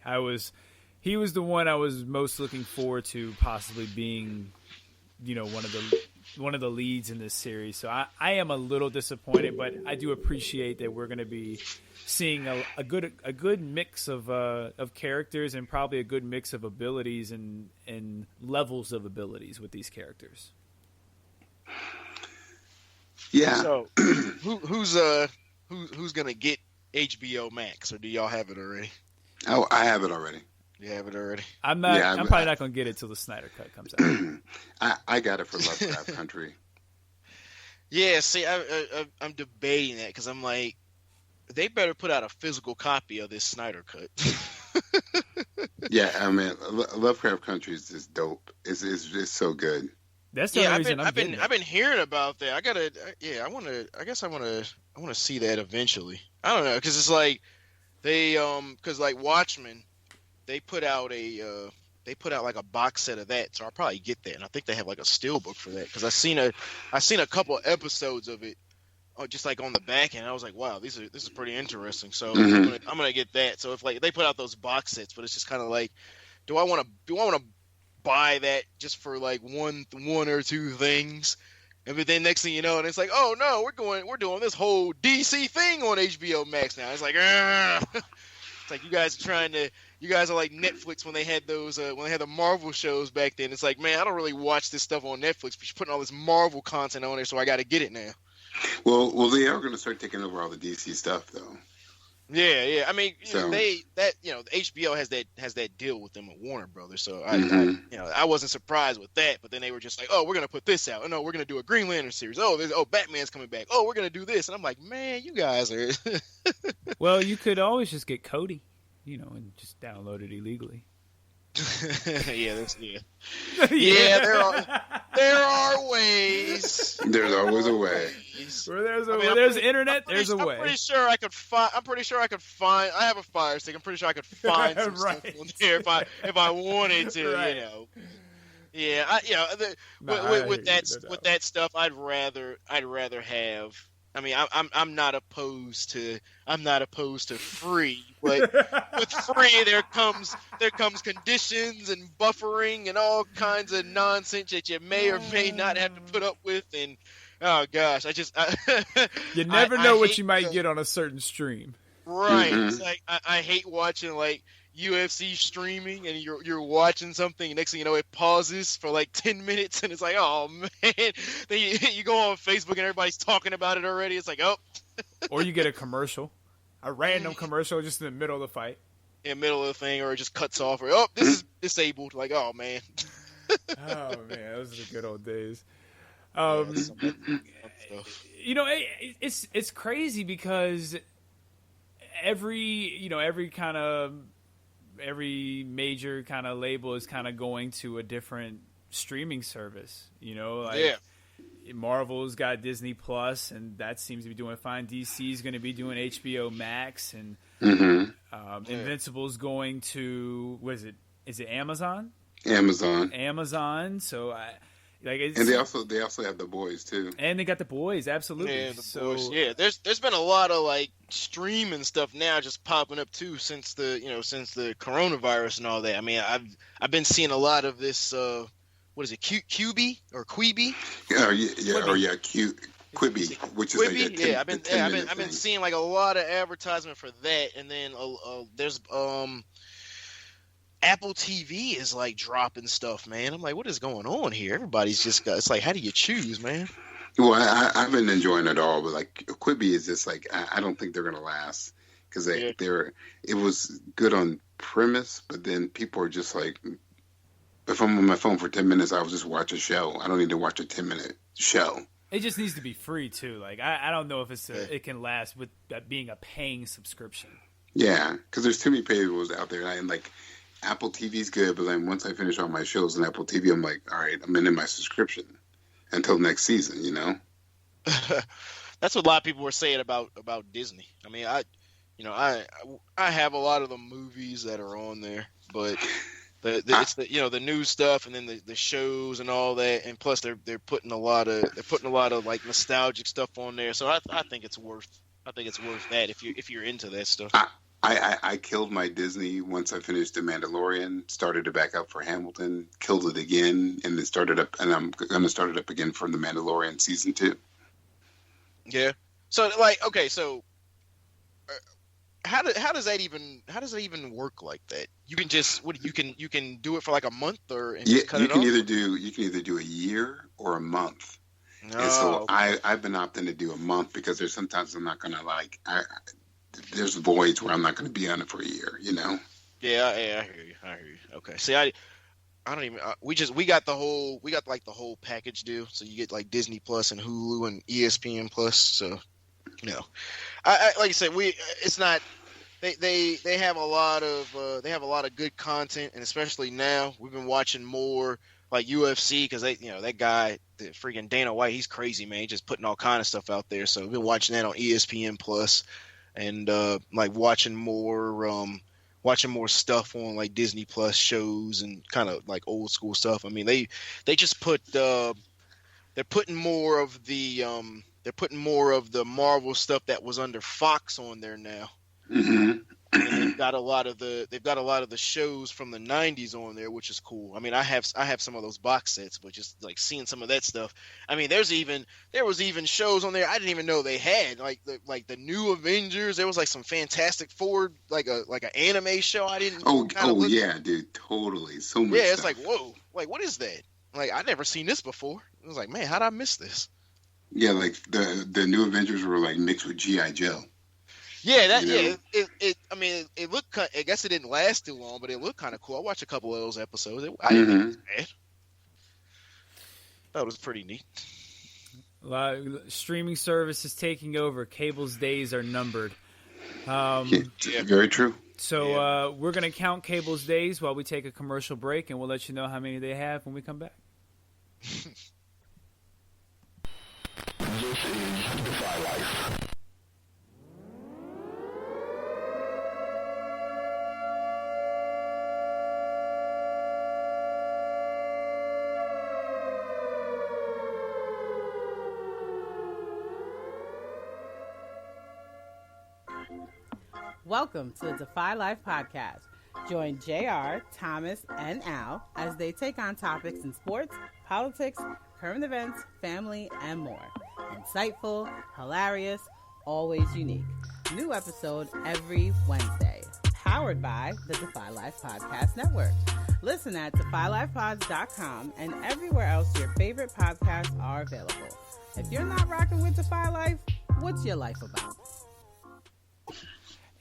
He was the one I was most looking forward to possibly being, you know, one of the leads in this series. So I am a little disappointed, but I do appreciate that we're going to be seeing a good mix of characters and probably a good mix of abilities and levels of abilities with these characters. Yeah. So who's gonna get HBO Max, or do y'all have it already? Oh, I have it already. You have it already. I'm probably not gonna get it till the Snyder Cut comes out. I got it for Lovecraft Country. Yeah, see, I'm debating that because I'm like, they better put out a physical copy of this Snyder Cut. Yeah, I mean, Lovecraft Country is just dope. It's so good. That's the reason I've been hearing about that. I want to see that eventually. I don't know, because it's like because like Watchmen, they put out like a box set of that, so I'll probably get that. And I think they have like a steelbook for that, because I seen a couple episodes of it, just like on the back end. I was like, wow, this is pretty interesting. So I'm gonna get that. So if like they put out those box sets, but it's just kind of like, do I want to buy that just for like one or two things, and but then next thing you know, and it's like, oh no, we're doing this whole DC thing on HBO Max now. It's like, it's like you guys are like Netflix when they had the Marvel shows back then. It's like, man, I don't really watch this stuff on Netflix, but you're putting all this Marvel content on there, so I got to get it now. Well, they are going to start taking over all the DC stuff, though. Yeah. I mean, the HBO has that deal with them at Warner Brothers, so I wasn't surprised with that. But then they were just like, oh, we're gonna put this out. Oh no, we're gonna do a Green Lantern series. Oh, Batman's coming back. Oh, we're gonna do this. And I'm like, man, you guys are. Well, you could always just get Kodi, and just download it illegally. Yeah. There are ways. There's always a way. Where there's internet, there's a way. I'm pretty sure I could find. I have a Fire Stick. I'm pretty sure I could find some stuff on there if I wanted to. Right. Yeah. With that stuff, I'd rather have. I mean, I'm not opposed to free, but with free there comes conditions and buffering and all kinds of nonsense that you may or may not have to put up with. And oh gosh, you never know what you might get on a certain stream. Right. Mm-hmm. It's like I hate watching like UFC streaming, and you're watching something, and next thing you know, it pauses for like 10 minutes, and it's like, oh man. Then you go on Facebook and everybody's talking about it already. It's like, oh. Or you get a random commercial just in the middle of the fight. In the middle of the thing, or it just cuts off, or this is disabled. Like, oh man. Oh man, those are the good old days. It's crazy because every major kind of label is kind of going to a different streaming service. Marvel's got Disney Plus, and that seems to be doing fine. DC's going to be doing HBO Max, and Invincible's going to, what is it? Is it Amazon? Amazon. Amazon. So Like, and they also have The Boys too. And they got The Boys, absolutely. Yeah, The Boys. Yeah, there's been a lot of like streaming stuff now just popping up too since the coronavirus and all that. I mean, I've been seeing a lot of this. What is it? QB or Quibi? Quibi, which is Quibi? like a 10, I've been seeing like a lot of advertisement for that, and then there's Apple TV is like dropping stuff, man. I'm like, what is going on here? Everybody's just got. It's like, how do you choose, man? Well, I've been enjoying it all, but like Quibi is just like I don't think they're gonna last because it was good on premise, but then people are just like, if I'm on my phone for 10 minutes, I'll just watch a show. I don't need to watch a 10-minute show. It just needs to be free too. Like I don't know if it can last with that being a paying subscription. Yeah, because there's too many paywalls out there, and like Apple TV's good, but then once I finish all my shows on Apple TV, I'm like, all right, I'm in my subscription until next season. You know. That's what a lot of people were saying about Disney. I mean, I have a lot of the movies that are on there, but it's the new stuff and then the shows and all that, and plus they're putting a lot of like nostalgic stuff on there. So I think it's worth that if you're into that stuff. I killed my Disney once I finished The Mandalorian, started it back up for Hamilton, killed it again, and then started up, and I'm going to start it up again for The Mandalorian season 2. Yeah. So like, okay, so how does that even work like that? You can just you can do it for like a month you can either do a year or a month. No. And so I've been opting to do a month because there's sometimes I'm not gonna there's voids where I'm not gonna be on it for a year, you know. Yeah, I hear you. Okay. See, I don't even. We got the whole package deal. So you get like Disney Plus and Hulu and ESPN Plus. So, I like I said, it's not. They have a lot of good content, and especially now we've been watching more like UFC because that guy, the freaking Dana White, he's crazy, man. He's just putting all kind of stuff out there. So we've been watching that on ESPN Plus, and like watching more stuff on like Disney Plus shows and kind of like old school stuff. I mean, they just put they're putting more of the Marvel stuff that was under Fox on there now. Mm-hmm. And they've got a lot of the shows from the 90s on there, which is cool. I mean, I have some of those box sets, but just like seeing some of that stuff. I mean, there was even shows on there I didn't even know they had, like the new Avengers. There was like some Fantastic Four, like an anime show I didn't. Yeah, dude, totally. So much. Yeah, it's stuff. like, whoa, like what is that? Like I'd never seen this before. It was like, man, how'd I miss this? Yeah, like the new Avengers were like mixed with G.I. Joe. Yeah, it looked. I guess it didn't last too long, but it looked kind of cool. I watched a couple of those episodes. I didn't think it was bad. Thought it was pretty neat. Streaming service is taking over. Cable's days are numbered. Very true. So we're gonna count Cable's days while we take a commercial break, and we'll let you know how many they have when we come back. This is Defy Life. Welcome to the Defy Life podcast. Join JR, Thomas, and Al as they take on topics in sports, politics, current events, family, and more. Insightful, hilarious, always unique. New episode every Wednesday. Powered by the Defy Life Podcast Network. Listen at DefyLifePods.com and everywhere else your favorite podcasts are available. If you're not rocking with Defy Life, what's your life about?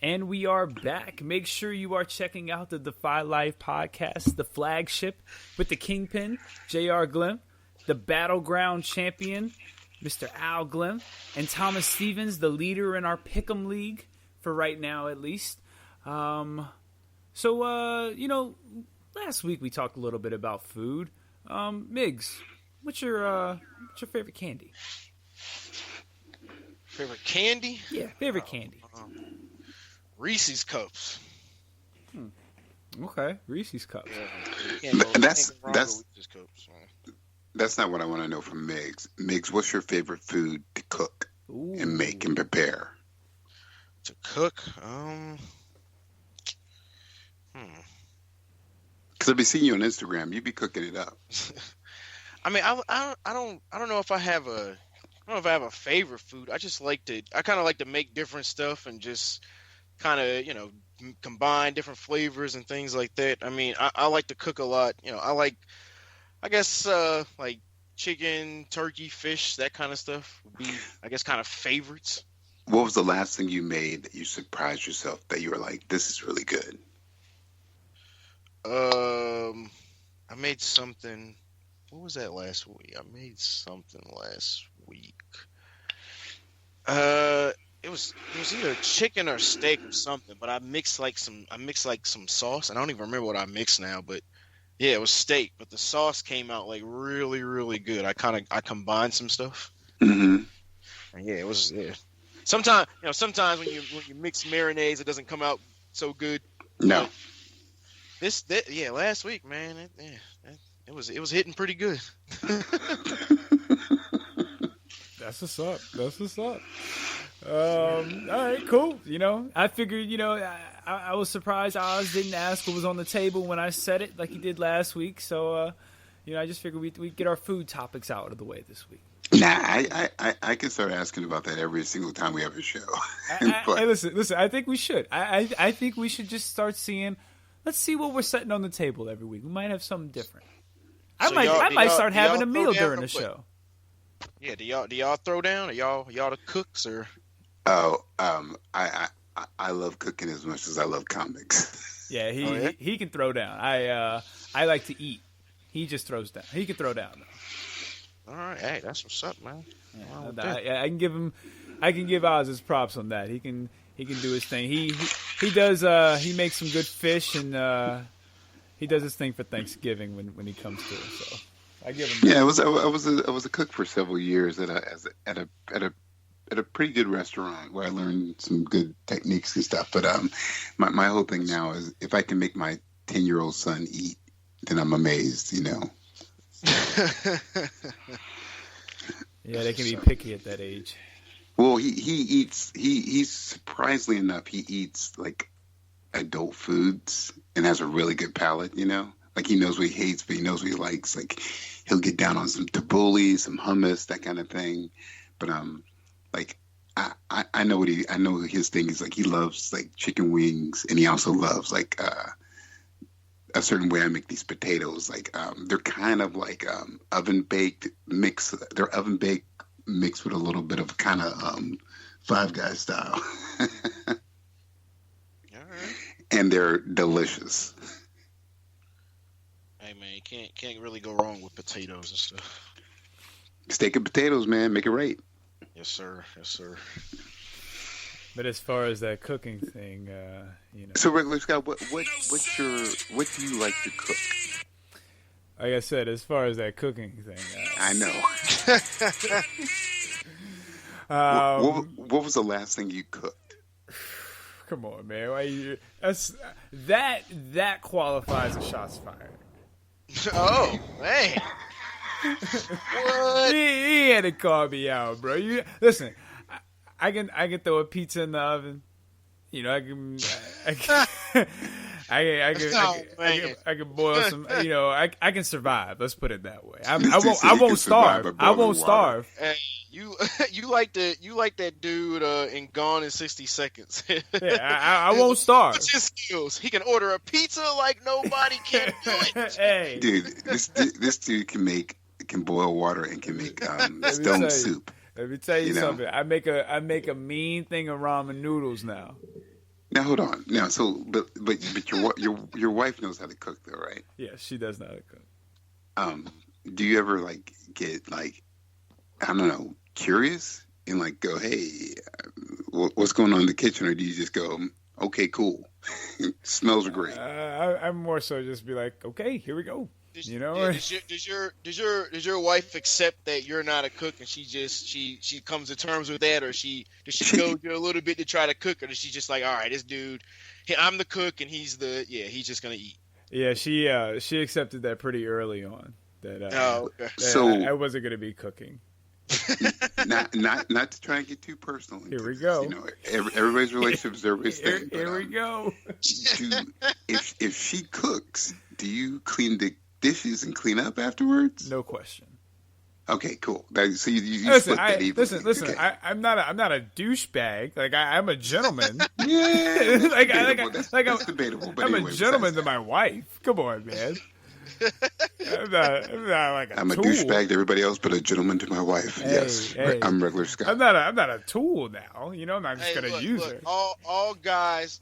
And we are back. Make sure you are checking out the Defy Life podcast, the flagship with the Kingpin, J.R. Glim, the Battleground champion, Mr. Al Glim, and Thomas Stevens, the leader in our Pick'em League, for right now at least. Last week we talked a little bit about food. Migs, what's your favorite candy? Favorite candy? Yeah, favorite candy. Reese's Cups. Okay, Reese's Cups. Yeah, That's That's not what I want to know from Migs. Migs, what's your favorite food to cook and make and prepare? To cook, Because I've been seeing you on Instagram. You be cooking it up. I mean, I don't know if I have a favorite food. I kind of like to make different stuff and just kind of, combine different flavors and things like that. I mean, I like to cook a lot. I guess like chicken, turkey, fish, that kind of stuff would be, I guess, kind of favorites. What was the last thing you made that you surprised yourself that you were like, this is really good? I made something. What was that last week? I made something last week. It was either chicken or steak or something, but I mixed like some sauce, and I don't even remember what I mixed now, but yeah, it was steak, but the sauce came out like really, really good. I combined some stuff. Mm-hmm. And yeah, it was, yeah. Sometimes when you mix marinades, it doesn't come out so good. No. Last week, man, it was hitting pretty good. That's what's up. All right, cool. I figured, I was surprised Oz didn't ask what was on the table when I said it like he did last week. So, I just figured we'd get our food topics out of the way this week. Nah, I can start asking about that every single time we have a show. Hey, listen, I think we should. I think we should just start seeing, let's see what we're setting on the table every week. We might have something different. I might start having a meal during the show. Yeah, do y'all throw down? Are y'all the cooks or? Oh, I love cooking as much as I love comics. Yeah, he can throw down. I like to eat. He just throws down. He can throw down though. All right, hey, that's what's up, man. Yeah, I can give him. I can give Oz his props on that. He can do his thing. He does. He makes some good fish, and he does his thing for Thanksgiving when he comes to it. So I give him. Yeah, I was a cook for several years at a pretty good restaurant where I learned some good techniques and stuff. But my whole thing now is if I can make my 10-year-old son eat, then I'm amazed. Yeah, they can be picky at that age. Well, he eats. He's surprisingly enough, he eats like adult foods and has a really good palate. Like he knows what he hates, but he knows what he likes. Like he'll get down on some tabbouleh, some hummus, that kind of thing. But like I know his thing is. Like he loves like chicken wings, and he also loves like a certain way I make these potatoes. Like they're kind of like oven baked mix. They're oven baked mixed with a little bit of kind of Five Guys style. All right. And they're delicious. Hey man, you can't really go wrong with potatoes and stuff. Steak and potatoes, man, make it right. Yes, sir. But as far as that cooking thing, So, regular Scott, what do you like to cook? Like I said, as far as that cooking thing, I know. What was the last thing you cooked? Come on, man. That qualifies as shots fired. Oh, man. What? He had to call me out, bro. Listen, I can throw a pizza in the oven. I can boil some. I can survive. Let's put it that way. I won't starve. I won't starve. Hey, you like that dude in Gone in 60 Seconds. Yeah, I won't starve. What's his skills? He can order a pizza like nobody can do it. Hey, dude, this dude can boil water and can make stone soup. Let me tell you something. I make a mean thing of ramen noodles now. Now hold on. Now, so but your wife knows how to cook, though, right? Yeah, she does know how to cook. Do you ever get I don't know, curious and go, hey, what's going on in the kitchen, or do you just go, okay, cool, smells are great? I'm more so just be like, okay, here we go. Does your wife accept that you're not a cook, and she comes to terms with that, or does she go a little bit to try to cook, or does she just like, all right, this dude, I'm the cook and he's just gonna eat? Yeah, she accepted that pretty early on. that So I wasn't going to be cooking. not to try and get too personal. Here we go. You know, everybody's relationship is everybody's thing. Here we go. If she cooks, do you clean the dishes and clean up afterwards? No question. Okay, cool. So you listen, split that evenly. Listen. Okay. I'm not a douchebag. Like I'm a gentleman. Yeah, that's debatable. But I'm anyway, a gentleman to my wife. Come on, man. I'm not like a I'm tool. a douchebag to everybody else, but a gentleman to my wife. Yes, hey. I'm regular Scott. I'm not a tool now. You know, I'm not just gonna use her. All guys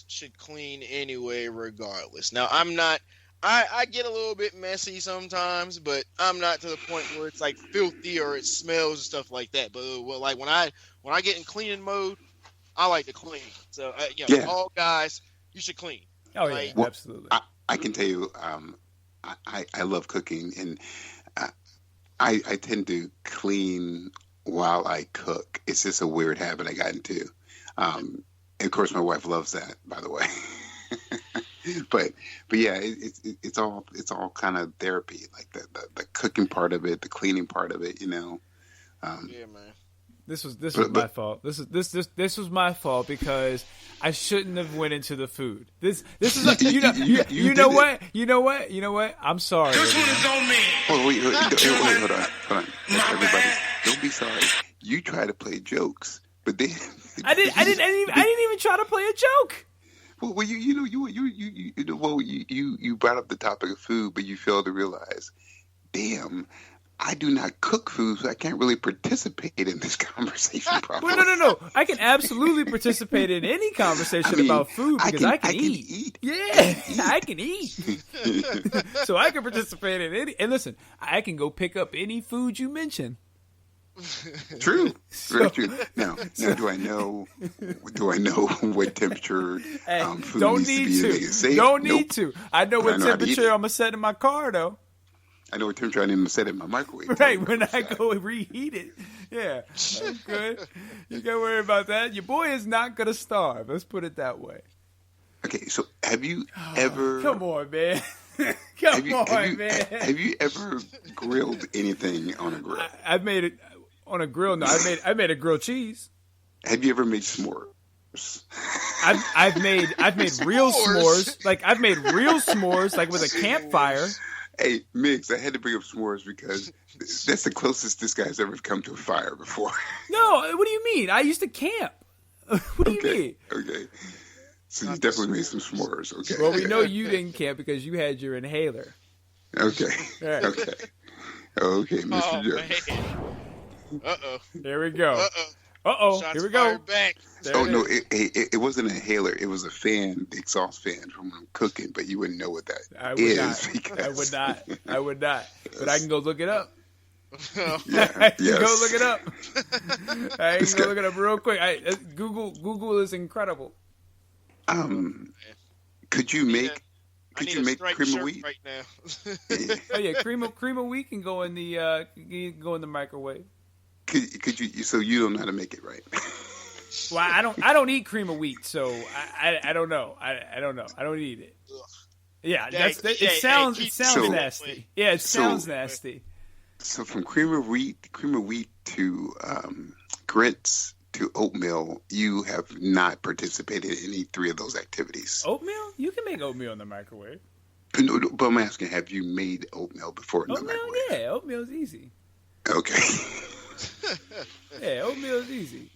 should clean anyway, regardless. Now, I'm not. I get a little bit messy sometimes, but I'm not to the point where it's like filthy or it smells and stuff like that. But like when I get in cleaning mode, I like to clean. So all guys, you should clean. Oh yeah, like, absolutely. I can tell you, I love cooking, and I tend to clean while I cook. It's just a weird habit I got into. And of course, my wife loves that, by the way. but yeah, it's all kind of therapy, like the cooking part of it, the cleaning part of it, you know. Yeah, man. This was my fault. This was my fault because I shouldn't have went into the food. This is like, you know what? I'm sorry. This one is on me. Wait, hold on. Everybody, don't be sorry. You try to play jokes, but then I didn't even try to play a joke. Well, you brought up the topic of food, but you failed to realize, damn, I do not cook food, so I can't really participate in this conversation properly. Well, no. I can absolutely participate in any conversation about food because I can eat. Yeah, I can eat. So I can participate in any. And listen, I can go pick up any food you mention. True. Very true. Now, do I know what temperature food don't needs to be? Safe? Don't need to. I know what temperature I'm gonna set in my car, though. I know what temperature I need to set in my microwave. Right, when I go reheat it. Yeah, I'm good. You gotta worry about that. Your boy is not gonna starve. Let's put it that way. Okay, so have you ever? Come on, man. Man. Have you ever grilled anything on a grill? I've made it on a grill. No, I made a grilled cheese. Have you ever made s'mores? I've made real s'mores. Like I've made real s'mores, like with a campfire. Hey, Migs, I had to bring up s'mores because that's the closest this guy's ever come to a fire before. No, what do you mean? I used to camp. What do you mean? Okay. So you definitely made some s'mores, okay. Well, we know you didn't camp because you had your inhaler. Okay. Right. Okay, Mr. Jones. Uh-oh. There we go. Shots Here we go. Back. No, it wasn't an inhaler. It was a fan, the exhaust fan from when I'm cooking, but you wouldn't know what that is. I would not. But I can go look it up. Yeah, I can go look it up. I can go look it up real quick. Google is incredible. Could you make cream of wheat right now? Oh yeah, cream of wheat can go in the microwave. Could you? So you don't know how to make it, right? Well, I don't eat cream of wheat, so I don't know. I don't know. I don't eat it. Yeah, it sounds nasty. Yeah, it sounds nasty. So from cream of wheat to grits to oatmeal, you have not participated in any three of those activities. Oatmeal? You can make oatmeal in the microwave. No, but I'm asking, have you made oatmeal before in the microwave? Yeah, oatmeal's easy. Okay. Yeah, oatmeal's easy.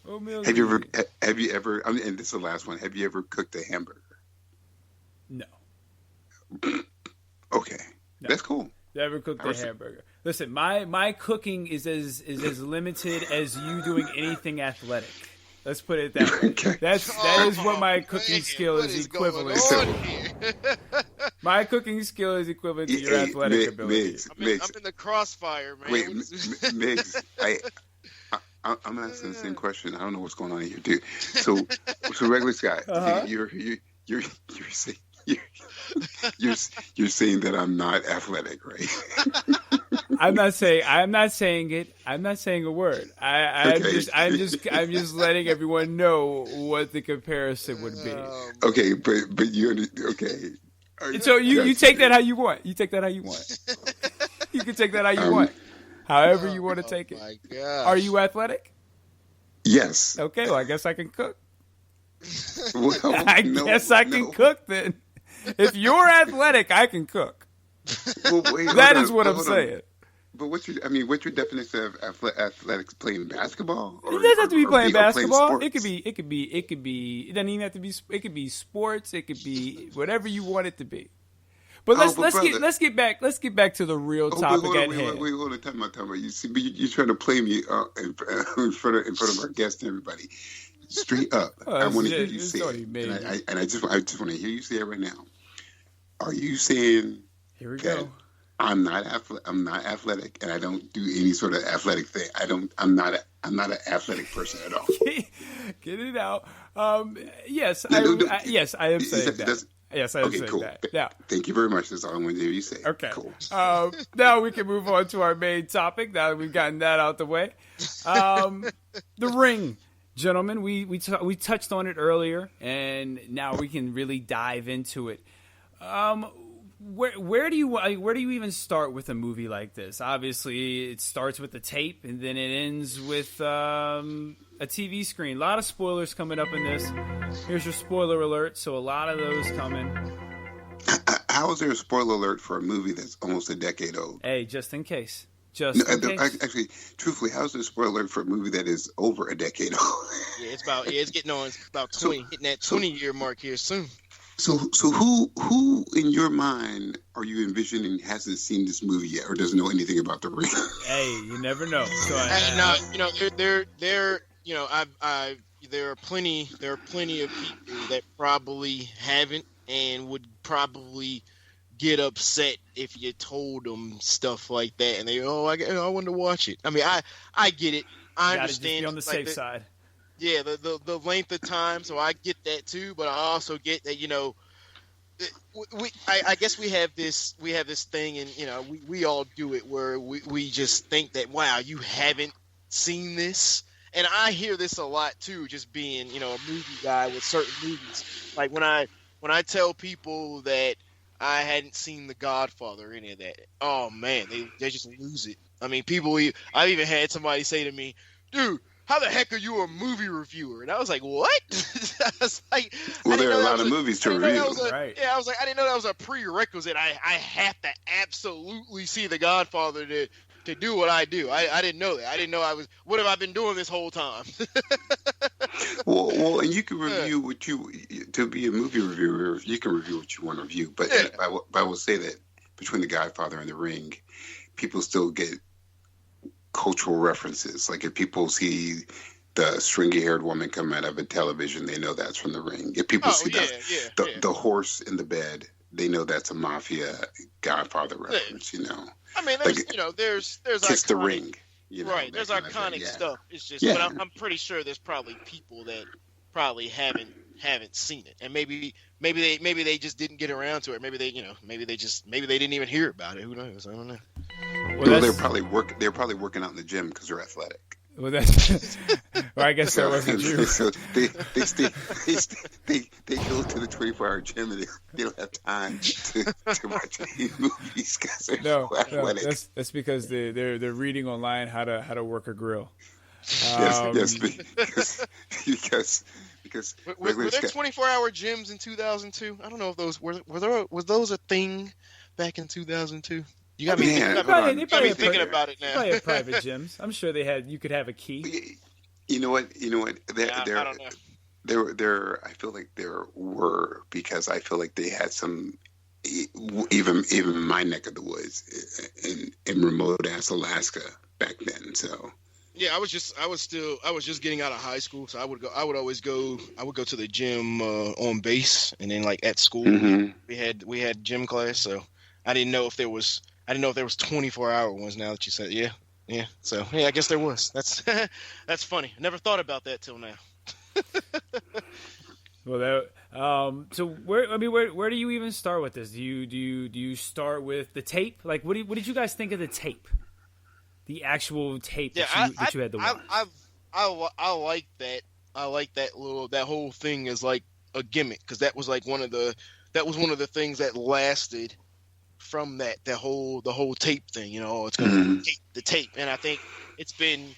Have you ever? I mean, and this is the last one. Have you ever cooked a hamburger? No. Okay, no. That's cool. Never cooked a hamburger. Listen, my cooking is as limited as you doing anything athletic. Let's put it that way. Okay. That is what my cooking skill is equivalent to. My cooking skill is equivalent to your athletic ability. I'm in the crossfire, man. Wait, Migs, I'm asking the same question. I don't know what's going on here, dude. So regular Scott, you're saying that I'm not athletic, right? I'm not saying it. I'm not saying a word. I'm just letting everyone know what the comparison would be. Okay, but you okay. So you take that how you want. You take that how you want. You can take that how you want. However you want to take it. My God. Are you athletic? Yes. Okay, well, I guess I can cook. Well, I guess I can cook then. If you're athletic, I can cook. Well, wait, that is what I'm saying. But what's your definition of athletics? Playing basketball? It doesn't have to be playing basketball. It could be. It doesn't even have to be. It could be sports. It could be whatever you want it to be. But let's get back to the real topic at hand. Wait, hold on, time out. You see, you're trying to play me in front of our guests and everybody. Straight up, I want to hear you say it, and I just want to hear you say it right now. Are you saying? Here we go. I'm not athletic, and I don't do any sort of athletic thing. I'm not an athletic person at all. Get it out. Yes, I am saying that. Yes, I am saying that. Now, thank you very much. That's all I wanted to hear you say. Okay. Cool. Now we can move on to our main topic. Now that we've gotten that out the way, The Ring, gentlemen. We touched on it earlier, and now we can really dive into it. Where do you even start with a movie like this? Obviously, it starts with the tape, and then it ends with a TV screen. A lot of spoilers coming up in this. Here's your spoiler alert. So a lot of those coming. How is there a spoiler alert for a movie that's almost a decade old? Hey, just in case. Actually, truthfully, how's there a spoiler alert for a movie that is over a decade old? It's getting on. It's about 20, hitting that 20-year mark here soon. So who in your mind are you envisioning hasn't seen this movie yet or doesn't know anything about The Ring? Hey, you never know. So there are plenty of people that probably haven't and would probably get upset if you told them stuff like that, and they I want to watch it. I mean, I get it. I understand. Just be on the safe side. Yeah, the length of time, so I get that too. But I also get that I guess we have this thing, and we all do it where we just think that, wow, you haven't seen this, and I hear this a lot too. Just being a movie guy with certain movies, like when I tell people that I hadn't seen The Godfather or any of that, oh man, they just lose it. I mean, I've even had somebody say to me, dude, how the heck are you a movie reviewer? And I was like, what? I was like, well, there are a lot of movies to review. Right. Yeah, I was like, I didn't know that was a prerequisite. I have to absolutely see The Godfather to do what I do. I didn't know that. I didn't know what have I been doing this whole time? well, and you can review to be a movie reviewer, you can review what you want to review. But I will say that between The Godfather and The Ring, people still get cultural references. Like if people see the stringy-haired woman come out of a television, they know that's from The Ring. If people see the horse in the bed, they know that's a mafia Godfather reference. I mean, there's Kiss iconic, the Ring. Right, there's iconic stuff. It's just, but I'm pretty sure there's probably people that probably haven't seen it, and maybe they just didn't get around to it. Maybe they didn't even hear about it. Who knows? I don't know. Well, they're probably working out in the gym because they're athletic. Well, that's. Well, I guess that wasn't true. So they go to the 24-hour gym and they don't have time to watch any movies because they're so athletic. No, that's because they're reading online how to work a grill. Yes, because were there 24-hour gyms in 2002? I don't know if those was those a thing back in 2002. You got me thinking about it now. They probably had private gyms. I'm sure you could have a key. You know what? I don't know. There. I feel like there were, because I feel like they had some, even my neck of the woods in remote ass Alaska back then. So. Yeah, I was just getting out of high school, so I would go to the gym on base, and then like at school we had gym class, so I didn't know if there was 24-hour ones. Now that you said, yeah. So I guess there was. That's funny. I never thought about that till now. Well, so where do you even start with this? Do you start with the tape? Like, what did you guys think of the tape? The actual tape that you had to watch. I like that. I like that whole thing as like a gimmick, because that was like one of the that was one of the things that lasted from the whole tape thing. You know, it's going to the tape, and I think it's been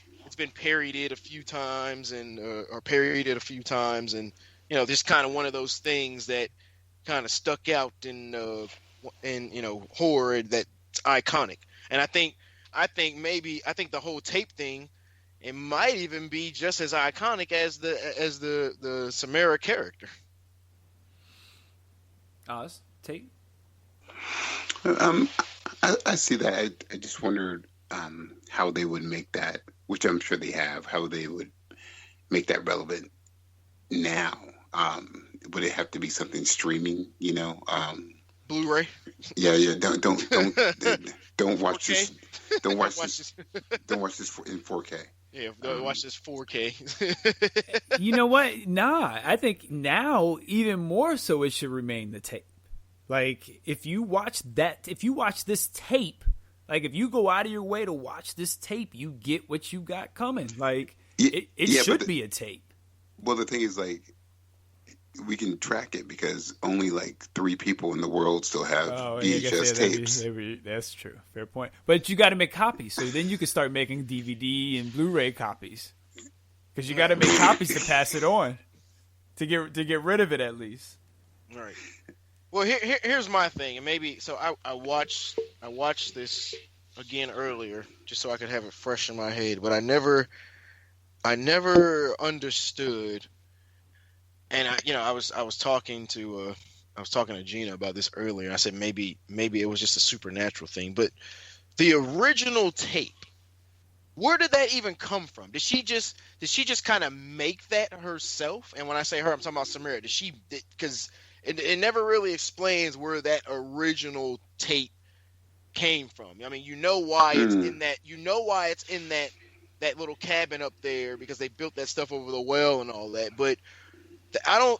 parodied a few times or parodied a few times, and you know, just kind of one of those things that kind of stuck out in you know, horror that's iconic. And I think the whole tape thing, it might even be just as iconic as the Samara character. Oz, tape. I see that. I just wondered how they would make that, which I'm sure they have, how they would make that relevant now. Would it have to be something streaming? You know, Blu-ray. Yeah. Don't watch this. Don't watch this. Don't watch this in 4K. Yeah, watch this 4K. You know what? Nah, I think now even more so it should remain the tape. Like, if you watch this tape, like if you go out of your way to watch this tape, you get what you got coming. Like, it should be a tape. Well, the thing is, like, we can track it because only like 3 people in the world still have VHS tapes. That's true. Fair point. But you got to make copies, so then you can start making DVD and Blu-ray copies, because you got to make copies to pass it on, to get rid of it at least. Right. Well, here's my thing, and maybe so I watched this again earlier just so I could have it fresh in my head, but I never understood. And I was talking to Gina about this earlier. I said maybe it was just a supernatural thing, but the original tape, where did that even come from? Did she just kind of make that herself? And when I say her, I'm talking about Samara. Because it never really explains where that original tape came from. I mean, you know why it's in that. You know why it's in that little cabin up there, because they built that stuff over the well and all that, but I don't,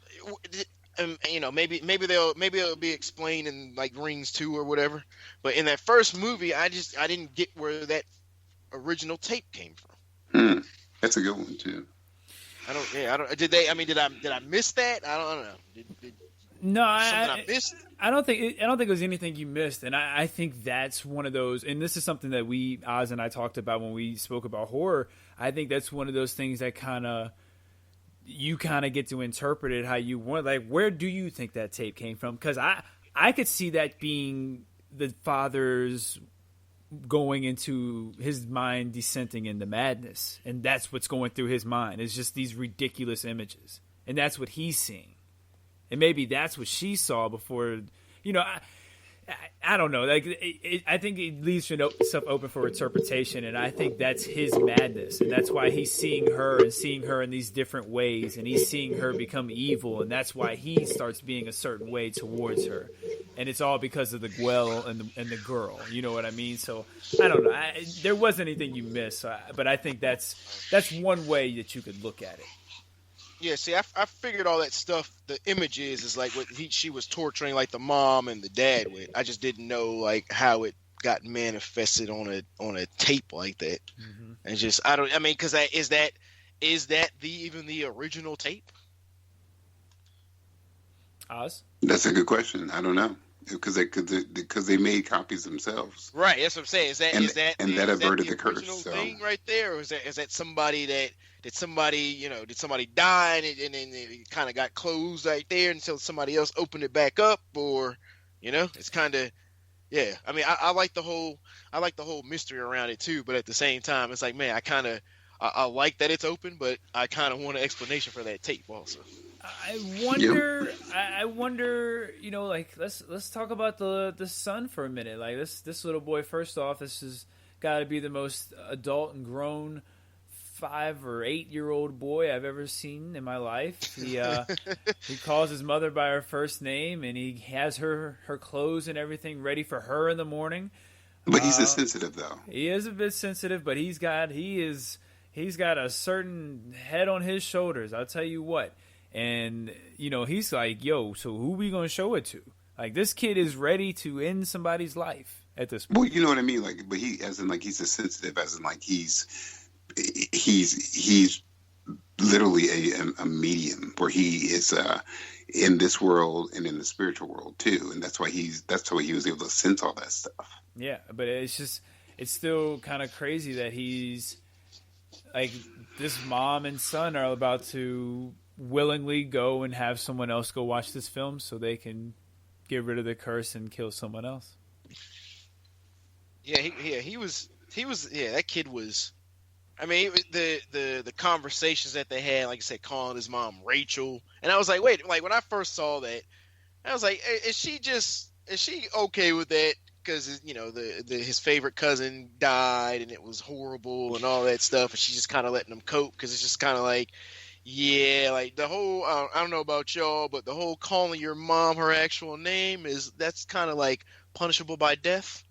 you know, maybe it'll be explained in like Rings 2 or whatever. But in that first movie, I didn't get where that original tape came from. That's a good one too. Did I miss that? I don't know. No, I missed? I don't think it was anything you missed, and I think that's one of those. And this is something that Oz and I talked about when we spoke about horror. I think that's one of those things that you kind of get to interpret it how you want. Like, where do you think that tape came from? Because I could see that being the father's going into his mind, descending into madness, and that's what's going through his mind. It's just these ridiculous images, and that's what he's seeing. And maybe that's what she saw before. You know, I don't know. Like, I think it leaves stuff open for interpretation, and I think that's his madness, and that's why he's seeing her in these different ways, and he's seeing her become evil, and that's why he starts being a certain way towards her, and it's all because of the well and the girl. You know what I mean? So I don't know. There wasn't anything you missed, but I think that's one way that you could look at it. Yeah, see, I figured all that stuff, the images, is like what she was torturing, like the mom and the dad with. I just didn't know like how it got manifested on a tape like that. Mm-hmm. And just because is that even the original tape? Oz? That's a good question. I don't know, because they made copies themselves. Right, that's what I'm saying. Is that averted the curse? Thing right there, or is that somebody that? Did somebody die and then it kind of got closed right there until somebody else opened it back up, or, you know, it's kind of, yeah. I mean, I like the whole mystery around it too, but at the same time, it's like, man, I like that it's open, but I kind of want an explanation for that tape also. I wonder, you know, like let's talk about the son for a minute. Like this little boy. First off, this has got to be the most adult and grown 5 or 8 year old boy I've ever seen in my life. He calls his mother by her first name, and he has her clothes and everything ready for her in the morning. But he's sensitive though. He is a bit sensitive, but he's got a certain head on his shoulders. I'll tell you what. And you know, he's like, yo, so who we gonna show it to? Like, this kid is ready to end somebody's life at this point. Well, you know what I mean? Like, but he's a sensitive, as in like he's literally a medium where he is in this world and in the spiritual world too, and that's why he was able to sense all that stuff. Yeah, but it's still kind of crazy that he's like, this mom and son are about to willingly go and have someone else go watch this film so they can get rid of the curse and kill someone else. Yeah, that kid was. I mean, the conversations that they had, like I said, calling his mom Rachel, and I was like, wait, like when I first saw that, I was like, is she okay with that? Because his favorite cousin died and it was horrible and all that stuff, and she's just kind of letting him cope because it's just kind of like, yeah, like the whole I don't know about y'all, but the whole calling your mom her actual name that's kind of like punishable by death.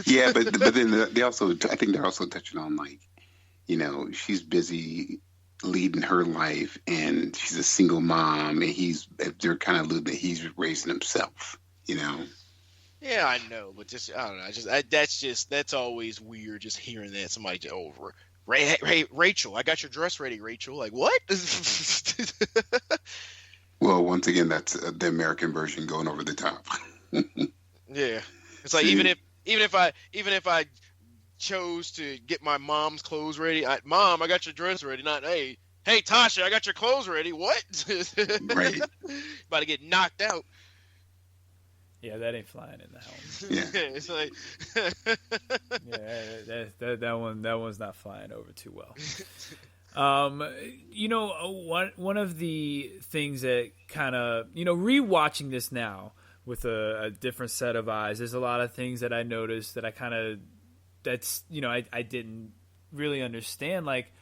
Yeah, but then I think they're also touching on, like, she's busy leading her life and she's a single mom, and they're kind of alluding that he's raising himself. Yeah, I know, but just I don't know. That's always weird. Just hearing that somebody over. Rachel, I got your dress ready, Rachel. Like, what? Well, once again, that's the American version going over the top. Yeah, it's like, even if I chose to get my mom's clothes ready, Mom, I got your dress ready. Not, hey, Tasha, I got your clothes ready. What? Right. About to get knocked out. Yeah, that ain't flying in the house. Yeah. It's like, yeah, that one's not flying over too well. One of the things that kind of, rewatching this now with a different set of eyes, there's a lot of things that I noticed that I didn't really understand. Like,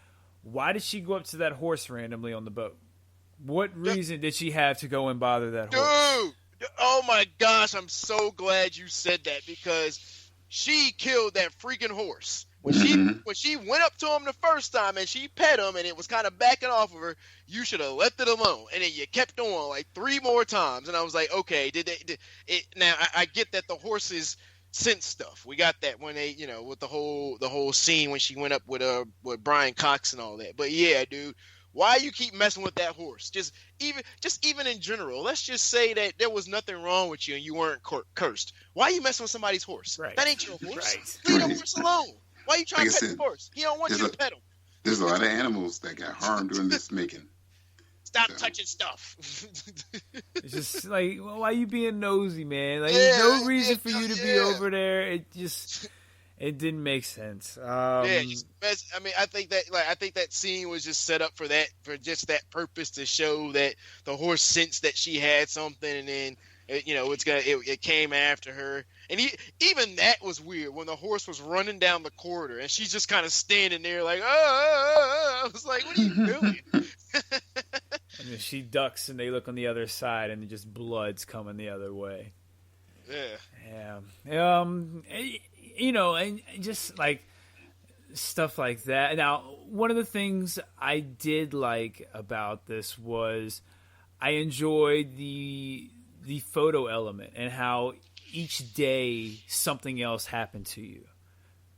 why did she go up to that horse randomly on the boat? What reason did she have to go and bother that horse? Dude! Oh my gosh, I'm so glad you said that, because she killed that freaking horse. When she went up to him the first time and she pet him and it was kind of backing off of her, you should have left it alone. And then you kept on like 3 more times, and I was like, okay, now I get that the horses sense stuff. We got that when they, with the whole scene when she went up with Brian Cox and all that. But yeah, dude, why you keep messing with that horse? Just even in general, let's just say that there was nothing wrong with you and you weren't cursed. Why are you messing with somebody's horse? Right. That ain't your horse. Right. Leave the horse alone. Why are you trying to pet the horse? He don't want you to pet him. There's a lot of animals that got harmed during this making. Stop touching stuff. It's just like, well, why you being nosy, man? Like, there's no reason for you to be over there. It didn't make sense. I think that scene was just set up for just that purpose, to show that the horse sensed that she had something, and then it came after her. And even that was weird when the horse was running down the corridor and she's just kind of standing there like, I was like, what are you doing? And then she ducks and they look on the other side and just blood's coming the other way. Yeah. And just like stuff like that. Now, one of the things I did like about this was I enjoyed the photo element and how each day something else happened to you.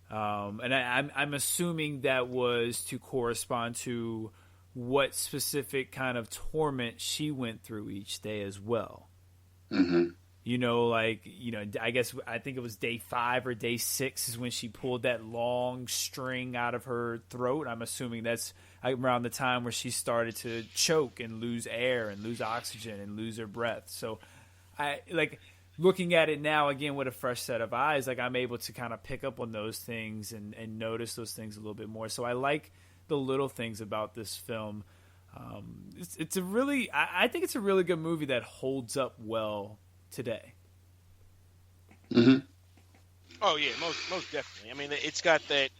And I'm assuming that was to correspond to what specific kind of torment she went through each day as well. Mm-hmm. I think it was day 5 or day 6 is when she pulled that long string out of her throat. I'm assuming that's around the time where she started to choke and lose air and lose oxygen and lose her breath. So I looking at it now again with a fresh set of eyes, like I'm able to kind of pick up on those things and notice those things a little bit more. So I like the little things about this film. I think it's a really good movie that holds up well today. Mm-hmm. Oh yeah, most definitely. I mean, it's got that.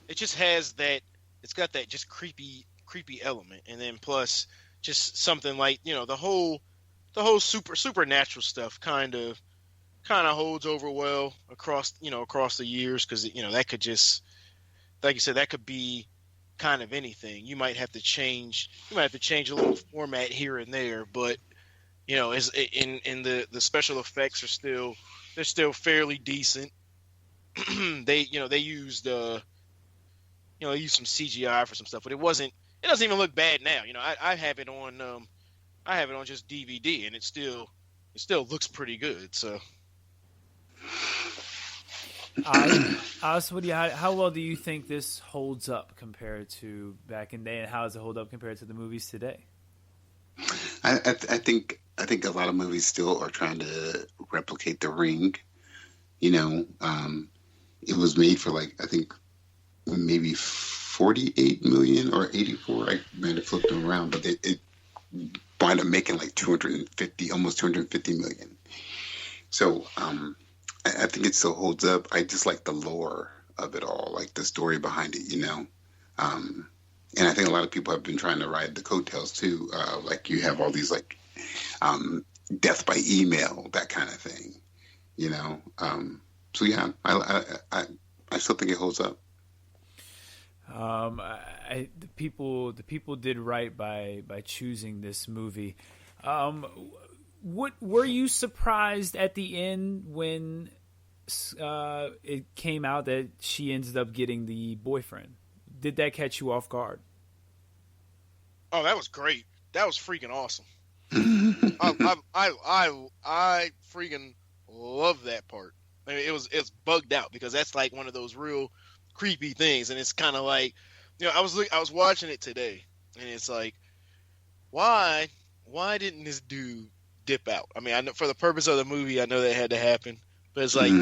It just has that. It's got that just creepy element, and then plus just something like the whole supernatural stuff kind of holds over well across the years, because that could just, like you said, that could be kind of anything. You might have to change a little format here and there, but as in the special effects they're still fairly decent. They used some CGI for some stuff, but it wasn't it doesn't even look bad now. I have it on just DVD, and it still looks pretty good. So, Woody, how well do you think this holds up compared to back in the day, and how does it hold up compared to the movies today? I think a lot of movies still are trying to replicate The Ring. It was made for I think maybe 48 million or 84. I might have flipped them around, but it wound up making almost 250 million. So I think it still holds up. I just like the lore of it all, like the story behind it, and I think a lot of people have been trying to ride the coattails too. You have all these death by email, that kind of thing, So yeah, I still think it holds up. The people did right by choosing this movie. What were you surprised at the end when it came out that she ended up getting the boyfriend? Did that catch you off guard? Oh, that was great. That was freaking awesome. I freaking love that part. I mean, it's bugged out because that's like one of those real creepy things, and it's kind of like, I was watching it today, and it's like, why didn't this dude dip out? I mean, I know for the purpose of the movie, I know that had to happen, but it's like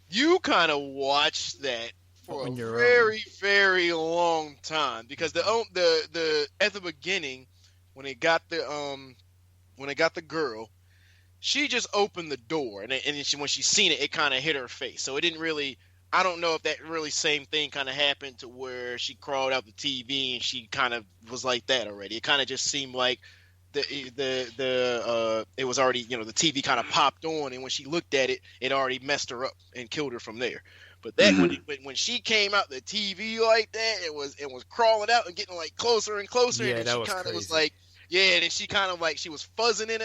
you kind of watched that for a very, very long time because the at the beginning when it got the girl, she just opened the door and when she seen it, it kind of hit her face. So it didn't really. I don't know if that really same thing kind of happened to where she crawled out the TV and she kind of was like that already. It kind of just seemed like it was already, the TV kind of popped on, and when she looked at it, it already messed her up and killed her from there. But that when she came out the TV like that, it was crawling out and getting like closer and closer, and then she kind of was like, and then she kind of like she was fuzzing in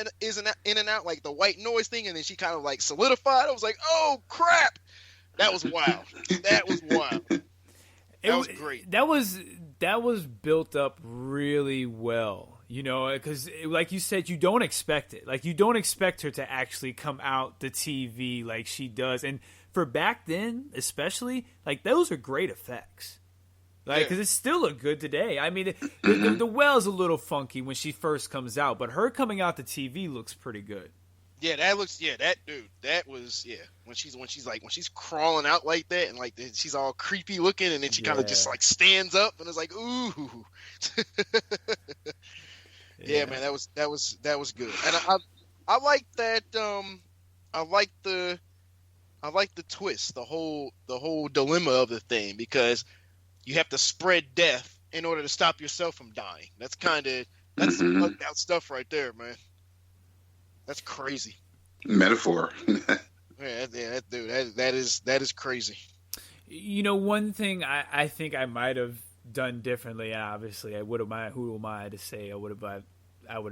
and out like the white noise thing, and then she kind of like solidified. I was like, oh crap, that was wild. That was wild. That was great. That was built up really well. Because like you said, you don't expect it. Like, you don't expect her to actually come out the TV like she does. And for back then, especially, like, those are great effects. Like, because it still look good today. I mean, the well's a little funky when she first comes out, but her coming out the TV looks pretty good. Yeah, that was when she's crawling out like that, and like she's all creepy looking, and then she kind of just like stands up, and it's like, ooh. Yeah, man, that was good, and I like that. I like the twist, the whole dilemma of the thing, because you have to spread death in order to stop yourself from dying. That's some bugged out stuff right there, man. That's crazy. Metaphor. yeah, dude, that is crazy. One thing I think I might have done differently. Obviously, I would have. Who am I to say I would have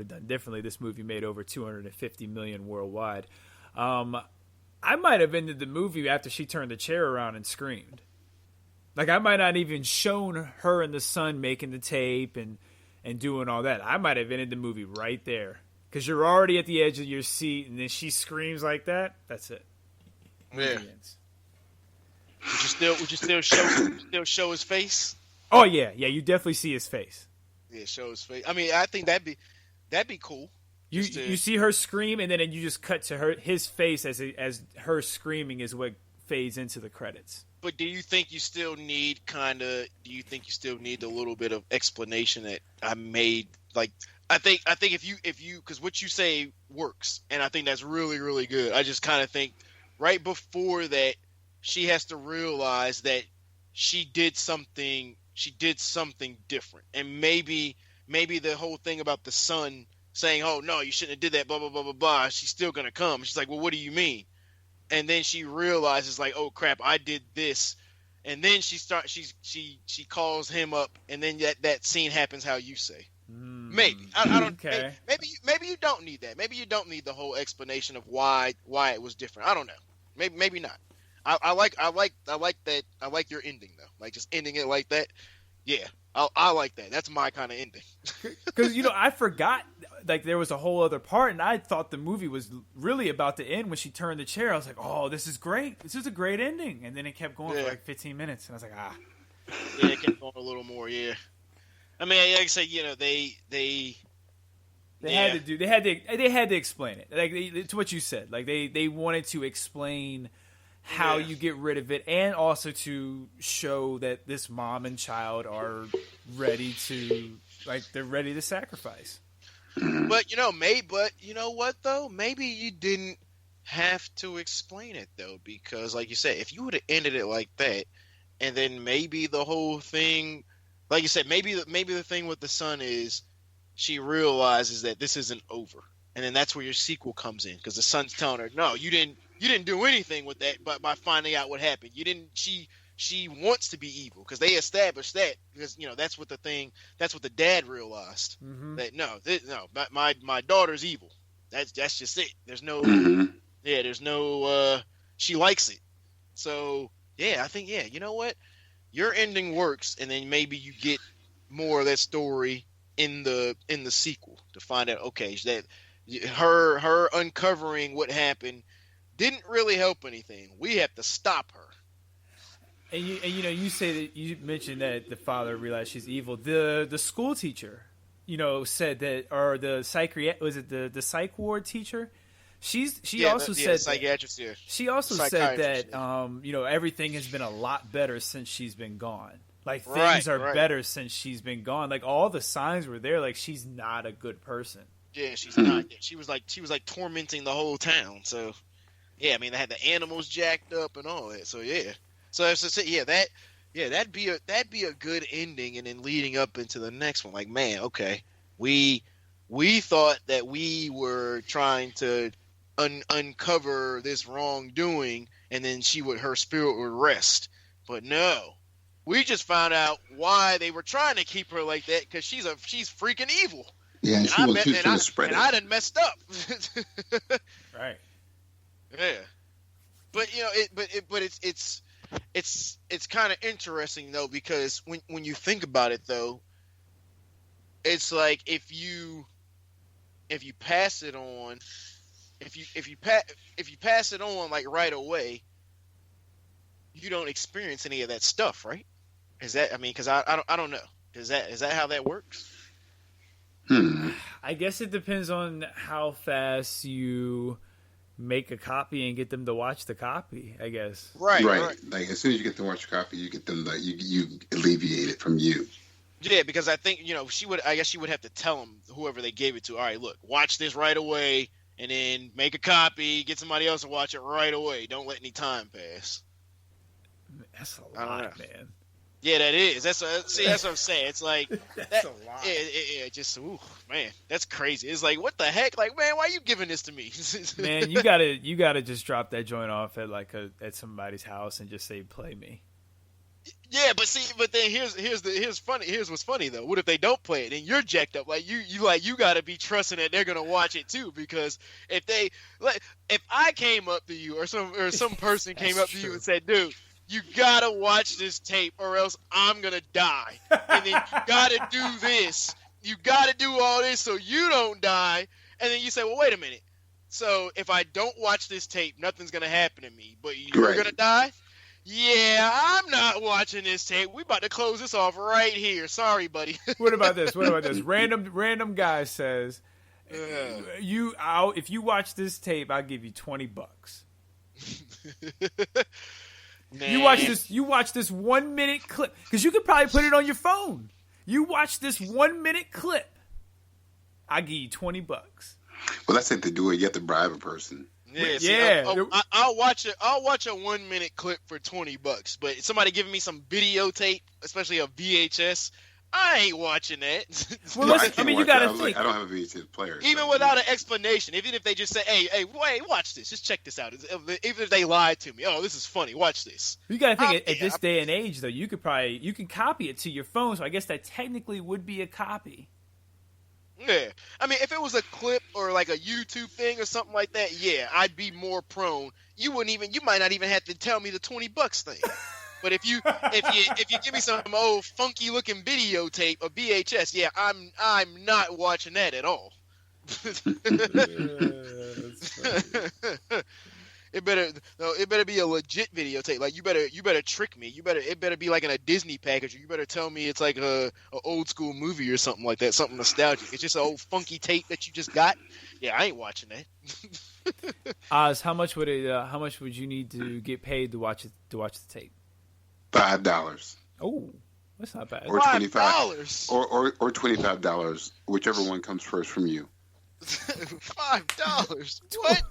done differently? This movie made over 250 million worldwide. I might have ended the movie after she turned the chair around and screamed. Like, I might not even shown her and the son making the tape and doing all that. I might have ended the movie right there. Because you're already at the edge of your seat, and then she screams like that. That's it. Yeah. Would you still show his face? Oh yeah. You definitely see his face. Yeah, show his face. I mean, I think that'd be cool. You see her scream, and then you just cut to his face as her screaming is what fades into the credits. But do you think you still need a little bit of explanation that I made? Like, I think if you because what you say works, and I think that's really, really good. I just kind of think right before that, she has to realize that she did something different, and maybe the whole thing about the son saying, "Oh no, you shouldn't have did that," blah blah blah blah blah. She's still gonna come. She's like, "Well, what do you mean?" And then she realizes, like, "Oh crap, I did this." And then she calls him up, and then that scene happens how you say. Maybe I don't. Okay. Maybe you don't need that. Maybe you don't need the whole explanation of why it was different. I don't know. Maybe not. I like that. I like your ending though. Like, just ending it like that. yeah, I like that. That's my kind of ending. Because I forgot like there was a whole other part, and I thought the movie was really about to end when she turned the chair. I was like, oh, this is great. This is a great ending. And then it kept going for like 15 minutes, and I was like, ah. Yeah, it kept going a little more. Yeah, I mean, like I said, they had to explain it. Like it's what you said. Like they wanted to explain how you get rid of it, and also to show that this mom and child are ready to they're ready to sacrifice. But you know what though? Maybe you didn't have to explain it though, because like you said, if you would have ended it like that, and then maybe the whole thing, like you said, maybe the thing with the son is she realizes that this isn't over, and then that's where your sequel comes in, because the son's telling her, no, you didn't do anything with that, but by finding out what happened, you didn't. She wants to be evil, because they established that, because that's what the dad realized, that my daughter's evil. That's just it. There's no there's no she likes it. So yeah, I think you know what, your ending works, and then maybe you get more of that story in the sequel to find out, okay, that her uncovering what happened didn't really help anything. We have to stop her. And you say that you mentioned that the father realized she's evil. The school teacher, said that, or the the psych ward teacher? She also said psychiatrist. Yeah. She also said that everything has been a lot better since she's been gone. Like things are better since she's been gone. Like all the signs were there. Like she's not a good person. Yeah, she's not. She was like tormenting the whole town. So yeah, I mean they had the animals jacked up and all that. So yeah. So that'd be a good ending, and then leading up into the next one. Like, man, okay, we thought that we were trying to uncover this wrongdoing, and then her spirit would rest. But no, we just found out why they were trying to keep her like that, because she's freaking evil. Yeah, and I done messed up. Right. Yeah, but it's kind of interesting though, because when you think about it though, it's like if you pass it on, if you pass it on like right away, you don't experience any of that stuff, right? Is that, I mean, because I don't know. Is that how that works? I guess it depends on how fast you make a copy and get them to watch the copy, I guess. Right. Like as soon as you get them to watch a copy, you get them you alleviate it from you. Yeah, because I think she would have to tell them, whoever they gave it to, all right, look, watch this right away, and then make a copy, get somebody else to watch it right away. Don't let any time pass. That's a lot, man. Yeah, that is. That's what I'm saying. It's like that's a lot. Yeah, just man, that's crazy. It's like, what the heck? Like, man, why are you giving this to me? Man, you gotta just drop that joint off at at somebody's house and just say, play me. Yeah, but then here's what's funny though. What if they don't play it and you're jacked up? Like you gotta be trusting that they're gonna watch it too, because if I came up to you or some person came up to you and said, dude, you gotta watch this tape or else I'm gonna die. And then you gotta do this. You gotta do all this so you don't die. And then you say, well, wait a minute. So if I don't watch this tape, nothing's gonna happen to me, but you're gonna die? Yeah, I'm not watching this tape. We about to close this off right here. Sorry, buddy. What about this? Random guy says, if you watch this tape, I'll give you $20. You watch this 1 minute clip, because you could probably put it on your phone. You watch this 1 minute clip, I give you $20. Well, that's if they do it. You have to bribe a person. Yeah. I'll watch a 1 minute clip for $20, but somebody giving me some videotape, especially a VHS, I ain't watching that. Well, you gotta think. I don't have a VHS player. Even without an explanation, even if they just say, hey, wait, watch this, just check this out. Even if they lied to me, oh, this is funny, watch this. You gotta think, at this day and age, though, you can copy it to your phone, so I guess that technically would be a copy. Yeah, I mean, if it was a clip or like a YouTube thing or something like that, yeah, I'd be more prone. You might not even have to tell me the $20 thing. But if you give me some old funky looking videotape or VHS, yeah, I'm not watching that at all. It better be a legit videotape. Like you better trick me. It better be like in a Disney package. Or you better tell me it's like a old school movie or something like that, something nostalgic. It's just an old funky tape that you just got. Yeah, I ain't watching that. Oz, how much would you need to get paid to watch the tape? $5. Oh, that's not bad. Or $25. Or $25, whichever one comes first from you. $5? What?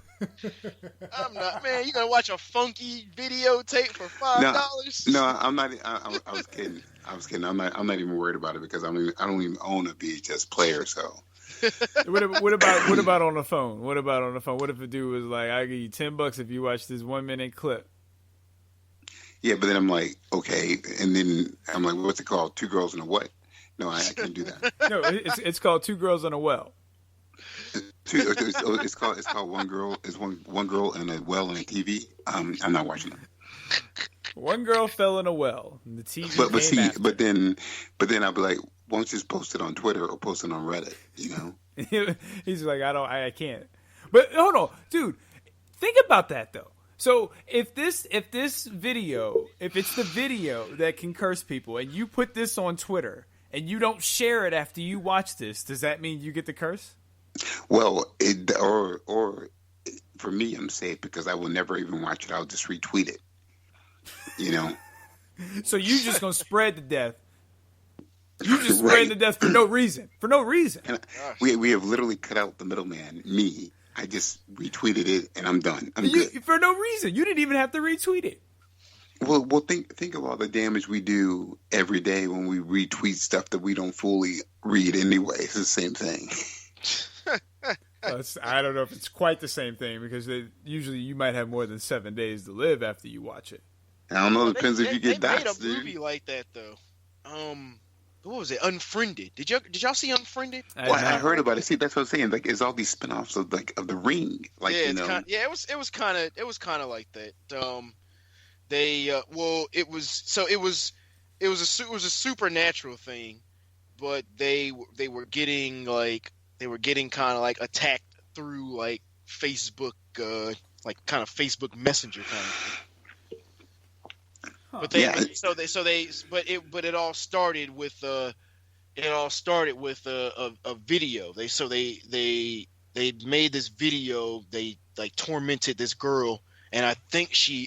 I'm not, man. You gonna watch a funky videotape for $5? No, I'm not. I was kidding. I'm not even worried about it because I don't even own a VHS player. So. What about on the phone? What about on the phone? What if a dude was like, "I give you $10 if you watch this 1 minute clip"? Yeah, but then I'm like, okay, and then I'm like, what's it called? 2 Girls and a What? No, I can't do that. No, it's called 2 Girls and a Well. It's called One Girl. It's one girl and a well and a TV. I'm not watching them. One girl fell in a well. And the TV but then I'll be like, why don't you just post it on Twitter or post it on Reddit? You know? He's like, I can't. But hold on, dude. Think about that though. So if it's the video that can curse people, and you put this on Twitter and you don't share it after you watch this, does that mean you get the curse? Well, or for me, I'm safe because I will never even watch it. I'll just retweet it. You know. So you just gonna spread the death. You just spread the death for no reason. For no reason. And we have literally cut out the middleman. Me, I just retweeted it and I'm done. I'm good. For no reason. You didn't even have to retweet it. Well, think of all the damage we do every day when we retweet stuff that we don't fully read anyway. It's the same thing. I don't know if it's quite the same thing because usually you might have more than 7 days to live after you watch it. I don't know. It depends if you get doxxed. They made a movie like that though. What was it? Unfriended. Did y'all see Unfriended? Well, I heard about it. See, that's what I'm saying. Like, it's all these spinoffs of The Ring. Like, yeah, you know. It was kind of like that. It was a supernatural thing, but they were getting kind of like attacked through like Facebook, like kind of Facebook Messenger kind of thing. But it all started with a video. They made this video. They like tormented this girl, and I think she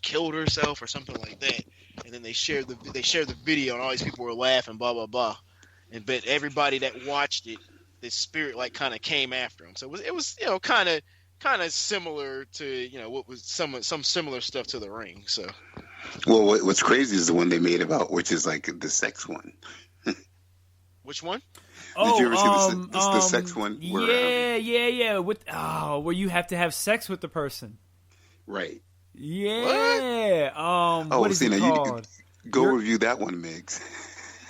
killed herself or something like that. And then they shared the video, and all these people were laughing, blah blah blah. But everybody that watched it, the spirit like kind of came after them. So it was kind of similar to what was some similar stuff to The Ring. So. Well, what's crazy is the one they made about, which is like the sex one. Which one? Did you ever see the sex one? Where, yeah. Where you have to have sex with the person. Right. Yeah. What? What is it called? Go review that one, Migs.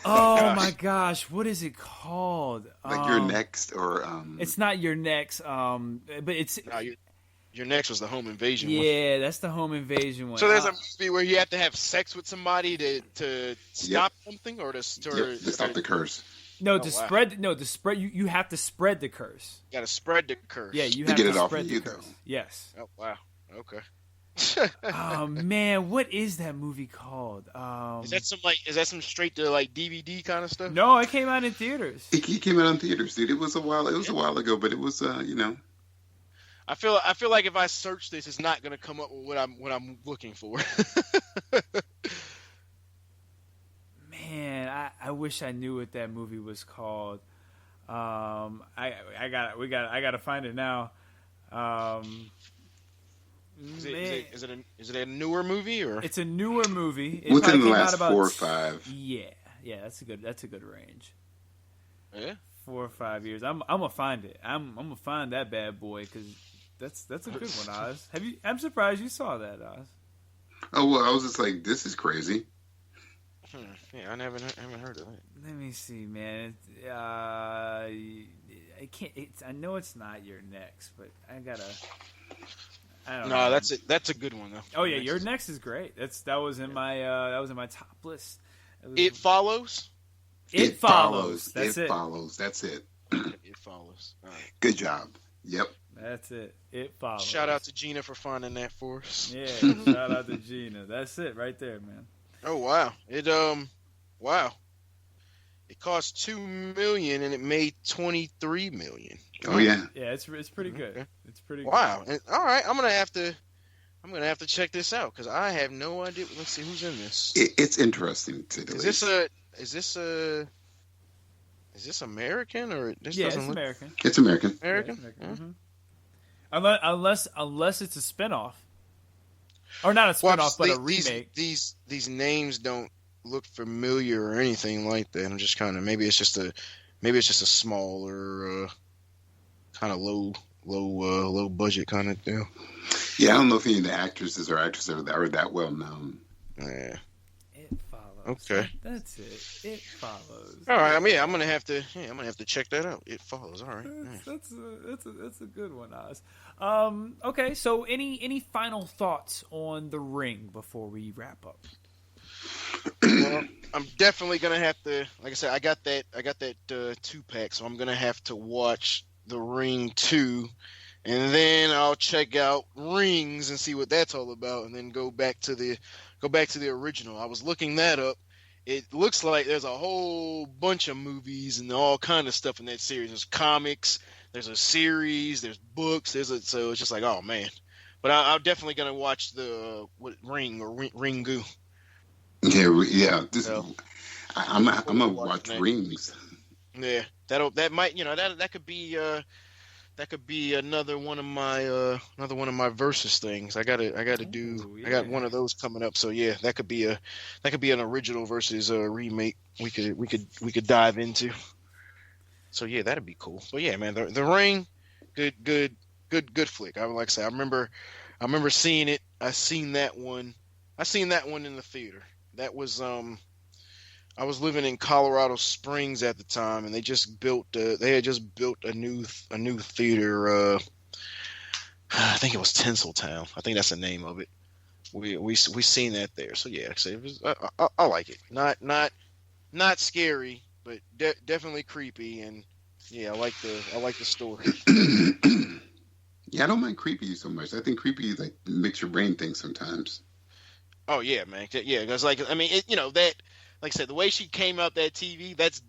Oh my gosh, what is it called? Like Your Next, or It's not Your Next. But it's. No, Your Next was the home invasion one. Yeah, that's the home invasion one. So there's a movie where you have to have sex with somebody to stop something or to stop the curse. No, spread. You have to spread the curse. You got to spread the curse. Yeah, you have to spread the curse. Though. Yes. Oh wow. Okay. Oh man, what is that movie called? Is that some straight to like DVD kind of stuff? No, it came out in theaters. It came out in theaters, dude. It was a while ago, but it was I feel like if I search this, it's not going to come up with what I'm looking for. Man, I wish I knew what that movie was called. I gotta find it now. Is it a newer movie or? It's a newer movie. It within the last 4 or 5. Yeah, that's a good range. Yeah. 4 or 5 years. I'm gonna find it. I'm gonna find that bad boy because that's a good one, Oz. I'm surprised you saw that, Oz. Oh well, I was just like, this is crazy. Yeah, I haven't heard of it. Let me see, man. I can't. I know it's not Your Next, but I don't No, know. that's it. That's a good one though. Oh yeah, your next is great. That was in my top list. It follows. It follows. That's it it. follows. That's it. It follows. All right. Good job. Yep. That's it. It follows. Shout out to Gina for finding that for us. Yeah, shout out to Gina. That's it right there, man. Oh wow. Wow. It cost $2 million and it made $23 million. Oh yeah. Yeah, it's pretty good. Okay. It's pretty Wow. good. And, all right, I'm gonna have to check this out because I have no idea. Let's see who's in this. It's interesting to the least. Is this American or this Yeah, doesn't it's look American. It's American. American? Yeah, it's American. Unless it's a spinoff, or not a spinoff, but a remake. These names don't look familiar or anything like that. I'm just kind of maybe it's just a smaller kind of low budget kind of deal. Yeah, I don't know if any of the actresses or actresses are that well known. Yeah. It follows. Okay. That's it. It follows. All right. I mean, I'm gonna have to check that out. It follows. All right. That's a good one, Oz. Okay, so any final thoughts on The Ring before we wrap up? Well, I'm definitely gonna have to. Like I said, I got that 2-pack, so I'm gonna have to watch The Ring 2, and then I'll check out Rings and see what that's all about, and then go back to the original. I was looking that up. It looks like there's a whole bunch of movies and all kind of stuff in that series. There's comics, there's a series, there's books, so it's just like, oh man. But I'm definitely gonna watch the Ring or Ringu. Yeah. So, I'm gonna watch Rings. Yeah, that might that could be another one of my versus things. I got one of those coming up. So yeah, that could be an original versus a remake. We could dive into. So yeah, that'd be cool. But yeah, man, the Ring, good flick. I would like to say I remember seeing it. I seen that one in the theater. That was I was living in Colorado Springs at the time, and they had just built a new theater. I think it was Tinseltown. I think that's the name of it. We seen that there. So yeah, I like it. Not scary, but definitely creepy, and yeah, I like the story. Yeah, I don't mind creepy so much. I think creepy like makes your brain think sometimes. Oh yeah, man. Yeah, because like I mean, that. Like I said, the way she came out that TV, that's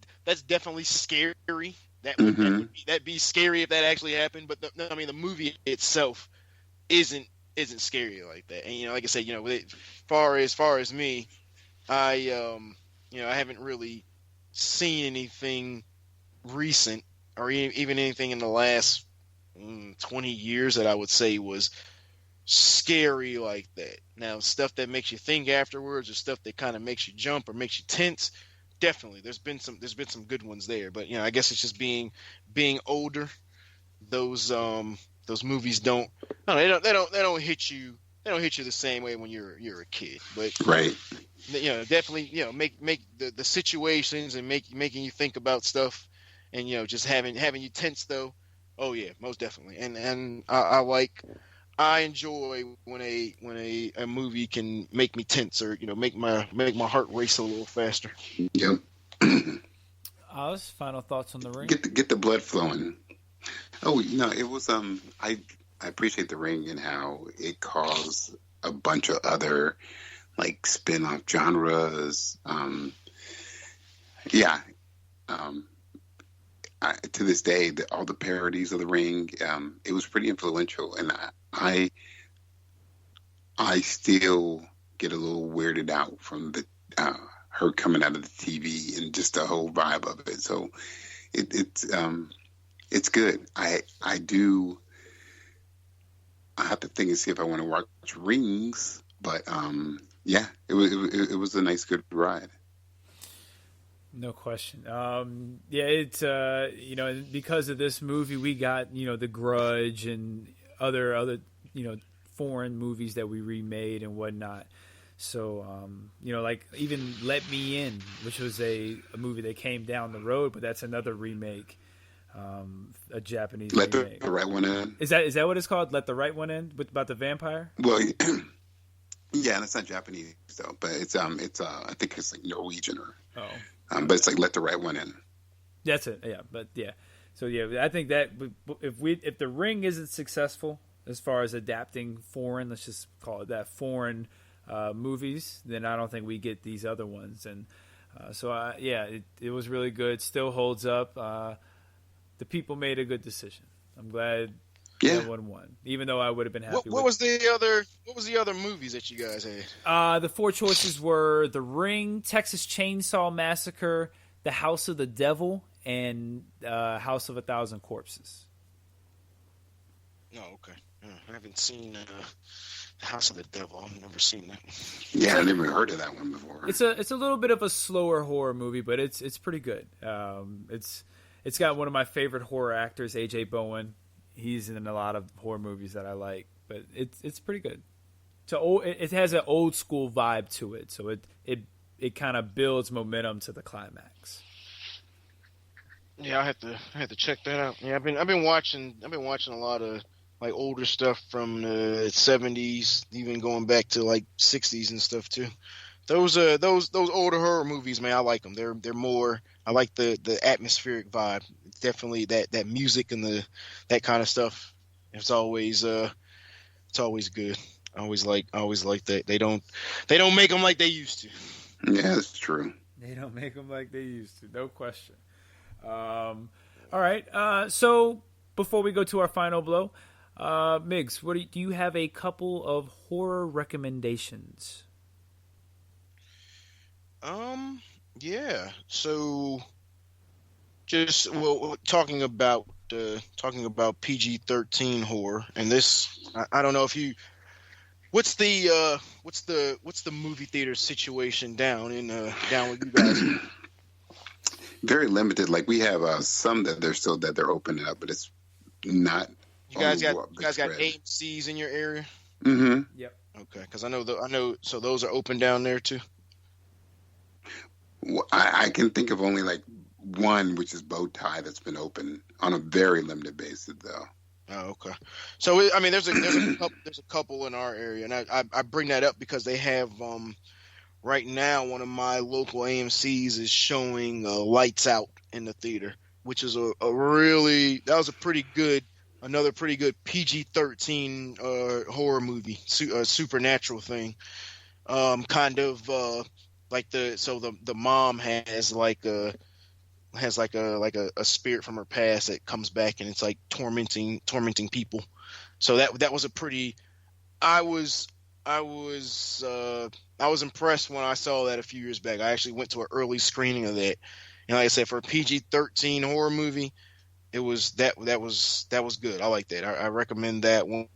definitely scary. That'd be scary if that actually happened. But the movie itself isn't scary like that. And like I said, far as me, I haven't really seen anything recent or even anything in the last 20 years that I would say was scary like that. Now, stuff that makes you think afterwards or stuff that kind of makes you jump or makes you tense, definitely there's been some good ones there. But I guess it's just being older. Those movies don't hit you the same way when you're a kid. But right, definitely make the situations and making you think about stuff, and just having you tense though. Oh yeah, most definitely. And I enjoy when a movie can make me tense or make my heart race a little faster. Yep. Oz, final thoughts on The Ring? Get the blood flowing. Oh, it was I appreciate The Ring and how it caused a bunch of other like spin-off genres. To this day, all the parodies of The Ring, it was pretty influential, and I still get a little weirded out from the her coming out of the TV and just the whole vibe of it. So it's good. I have to think and see if I want to watch Rings, but it was a nice good ride. No question. It's because of this movie, we got The Grudge and other foreign movies that we remade and whatnot. So like even Let Me In, which was a movie that came down the road, but that's another remake. a Japanese Let remake. the right one in. Is that what it's called? Let the right one in about the vampire? Well, yeah, and it's not Japanese though, but it's I think it's like Norwegian or but it's like Let the Right One In. That's it. Yeah, but yeah. So yeah, I think that if the Ring isn't successful as far as adapting foreign, let's just call it that, foreign movies, then I don't think we get these other ones. And it was really good. Still holds up. The people made a good decision. I'm glad that one won, even though I would have been happy. What was the other movies that you guys had? The four choices were The Ring, Texas Chainsaw Massacre, The House of the Devil, and House of a Thousand Corpses. Oh, okay. I haven't seen The House of the Devil. I've never seen that. Yeah, I never heard of that one before. It's a little bit of a slower horror movie, but it's pretty good. It's got one of my favorite horror actors, A.J. Bowen. He's in a lot of horror movies that I like, but it's pretty good. So it has an old school vibe to it, so it kind of builds momentum to the climax. Yeah, I have to check that out. Yeah, I've been watching a lot of like older stuff from the 70s, even going back to like 60s and stuff too. Those older horror movies, man, I like them. They're more. I like the atmospheric vibe. Definitely that music and that kind of stuff. It's always good. I always like that. They don't make them like they used to. Yeah, that's true. They don't make them like they used to. No question. All right. So before we go to our final blow, Migs, do you have a couple of horror recommendations? Yeah. So, just talking about PG-13 horror, and this, I don't know if you, what's the movie theater situation down with you guys? Very limited. Like we have some that they're opening up, but it's not. You guys got AMC's in your area? Mm-hmm. Yep. Okay, because I know. So those are open down there too. Well, I can think of only like one, which is Bow Tie, that's been open on a very limited basis, though. Oh, okay. So I mean, there's a couple in our area, and I bring that up because they have right now one of my local AMC's is showing Lights Out in the theater, which is another pretty good PG-13 horror movie, supernatural thing. Kind of like the mom has a spirit from her past that comes back and it's like tormenting people. So that was a pretty. I was impressed when I saw that a few years back. I actually went to an early screening of that, and like I said, for a PG-13 horror movie, it was that was good. I like that. I recommend that one.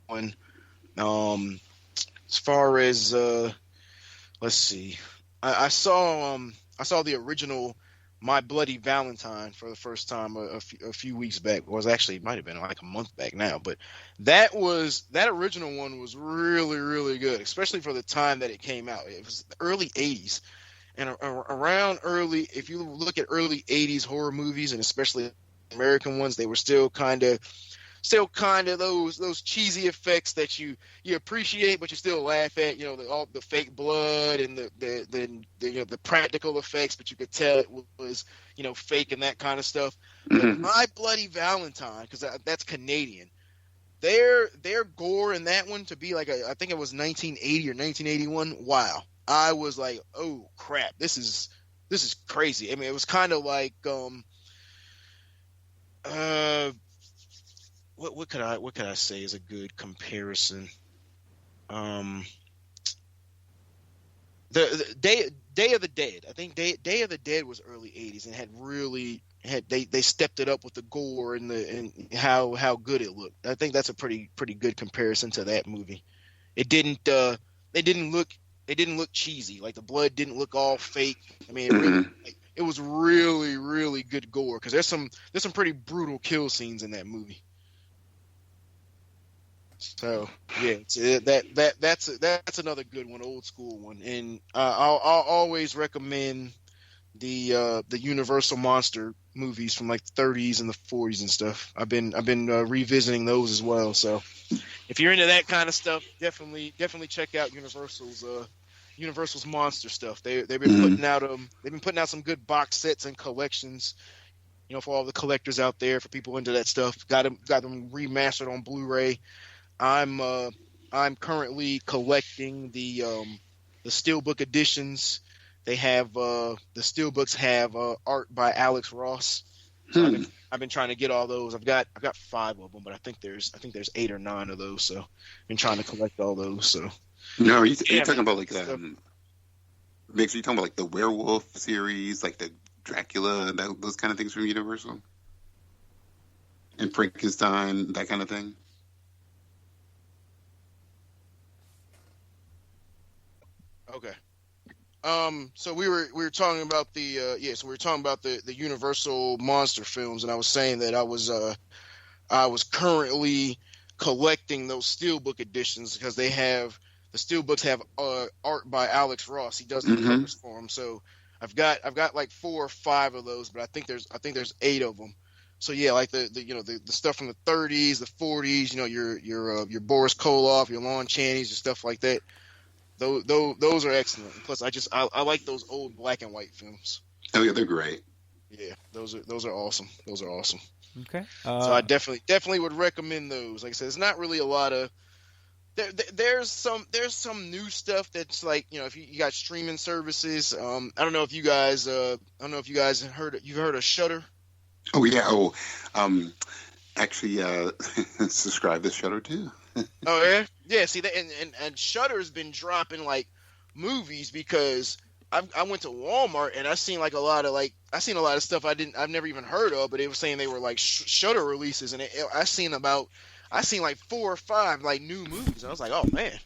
As far as let's see, I saw the original My Bloody Valentine for the first time a few weeks back. It might have been like a month back now, but that original one was really, really good, especially for the time that it came out. It was the early 80s, and around early, if you look at early 80s horror movies, and especially American ones, they were still kind of those cheesy effects that you appreciate, but you still laugh at. All the fake blood and the practical effects, but you could tell it was fake and that kind of stuff. Mm-hmm. But My Bloody Valentine, because that's Canadian, their gore in that one to be like I think it was 1980 or 1981. Wow, I was like, oh crap, this is crazy. I mean, it was kind of like What could I say is a good comparison? The Day of the Dead. I think Day of the Dead was early 80s and they stepped it up with the gore and how good it looked. I think that's a pretty good comparison to that movie. It didn't look cheesy. Like the blood didn't look all fake. I mean, it was really, really good gore, because there's some pretty brutal kill scenes in that movie. So yeah, that's another good one, old school one, and I'll always recommend the Universal monster movies from like the 30s and the 40s and stuff. I've been revisiting those as well. So if you're into that kind of stuff, definitely check out Universal's monster stuff. They've been putting out some good box sets and collections. You know, for all the collectors out there, for people into that stuff. Got them remastered on Blu-ray. I'm currently collecting the steelbook editions. They have the steelbooks have art by Alex Ross. So I've been trying to get all those. I've got 5 of them, but I think there's 8 or 9 of those. So I've been trying to collect all those. So no, are you talking about like Mix? Are you talking about like the werewolf series, like the Dracula, those kind of things from Universal, and Frankenstein, that kind of thing? Okay. So we were talking about the Universal monster films, and I was saying that I was currently collecting those steelbook editions because the steelbooks have art by Alex Ross. He does the covers for them. So I've got like 4 or 5 of those, but I think there's 8 of them. So yeah, like the stuff from the 30s, the 40s, you know, your Boris Karloff, your Lon Chaney's, and stuff like that. Those are excellent. Plus, I like those old black and white films. Oh yeah, they're great. Yeah, those are awesome. Those are awesome. Okay. So I definitely would recommend those. Like I said, it's not really a lot of. There's some new stuff that's like, you know, if you got streaming services. I don't know if you guys you've heard of Shudder. Oh yeah. Actually, subscribe to Shudder too. Oh yeah, yeah. See that, and Shudder's been dropping like movies because I went to Walmart and I seen a lot of stuff I've never even heard of, but they were saying they were like Shudder releases, and I seen like 4 or 5 like new movies, and I was like, oh man,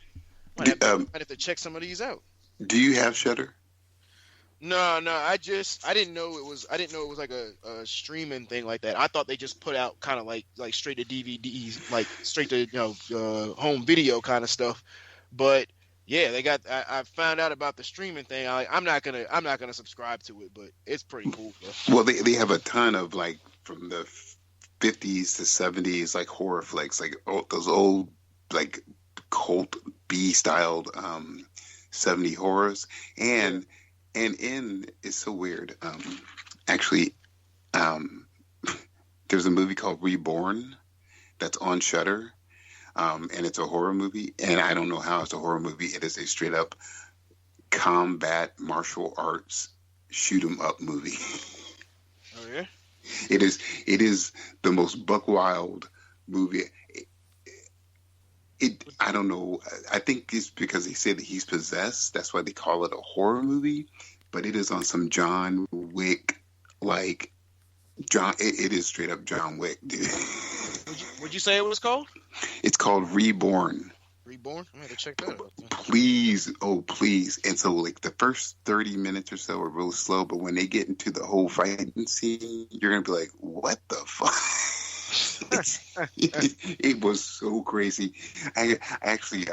might have to check some of these out. Do you have Shudder? No, I didn't know it was like a streaming thing like that. I thought they just put out kind of like straight to DVDs, like straight to home video kind of stuff. But yeah, they got. I found out about the streaming thing. I'm not gonna subscribe to it, but it's pretty cool. Though. Well, they have a ton of like from the 50s to 70s like horror flicks, like those old like cult B styled 70 horrors and. And it's so weird. Actually, there's a movie called Reborn that's on Shudder, and it's a horror movie. And I don't know how it's a horror movie. It is a straight up combat martial arts shoot 'em up movie. Oh yeah. It is the most buck wild movie. I don't know. I think it's because they say that he's possessed. That's why they call it a horror movie. But it is on some John Wick, like John. It is straight up John Wick, dude. Would you say it was called? It's called Reborn. Reborn? I'm gonna check that out. Please, oh please. And so like the first 30 minutes or so are real slow, but when they get into the whole fighting scene, you're gonna be like, what the fuck? It was so crazy. I actually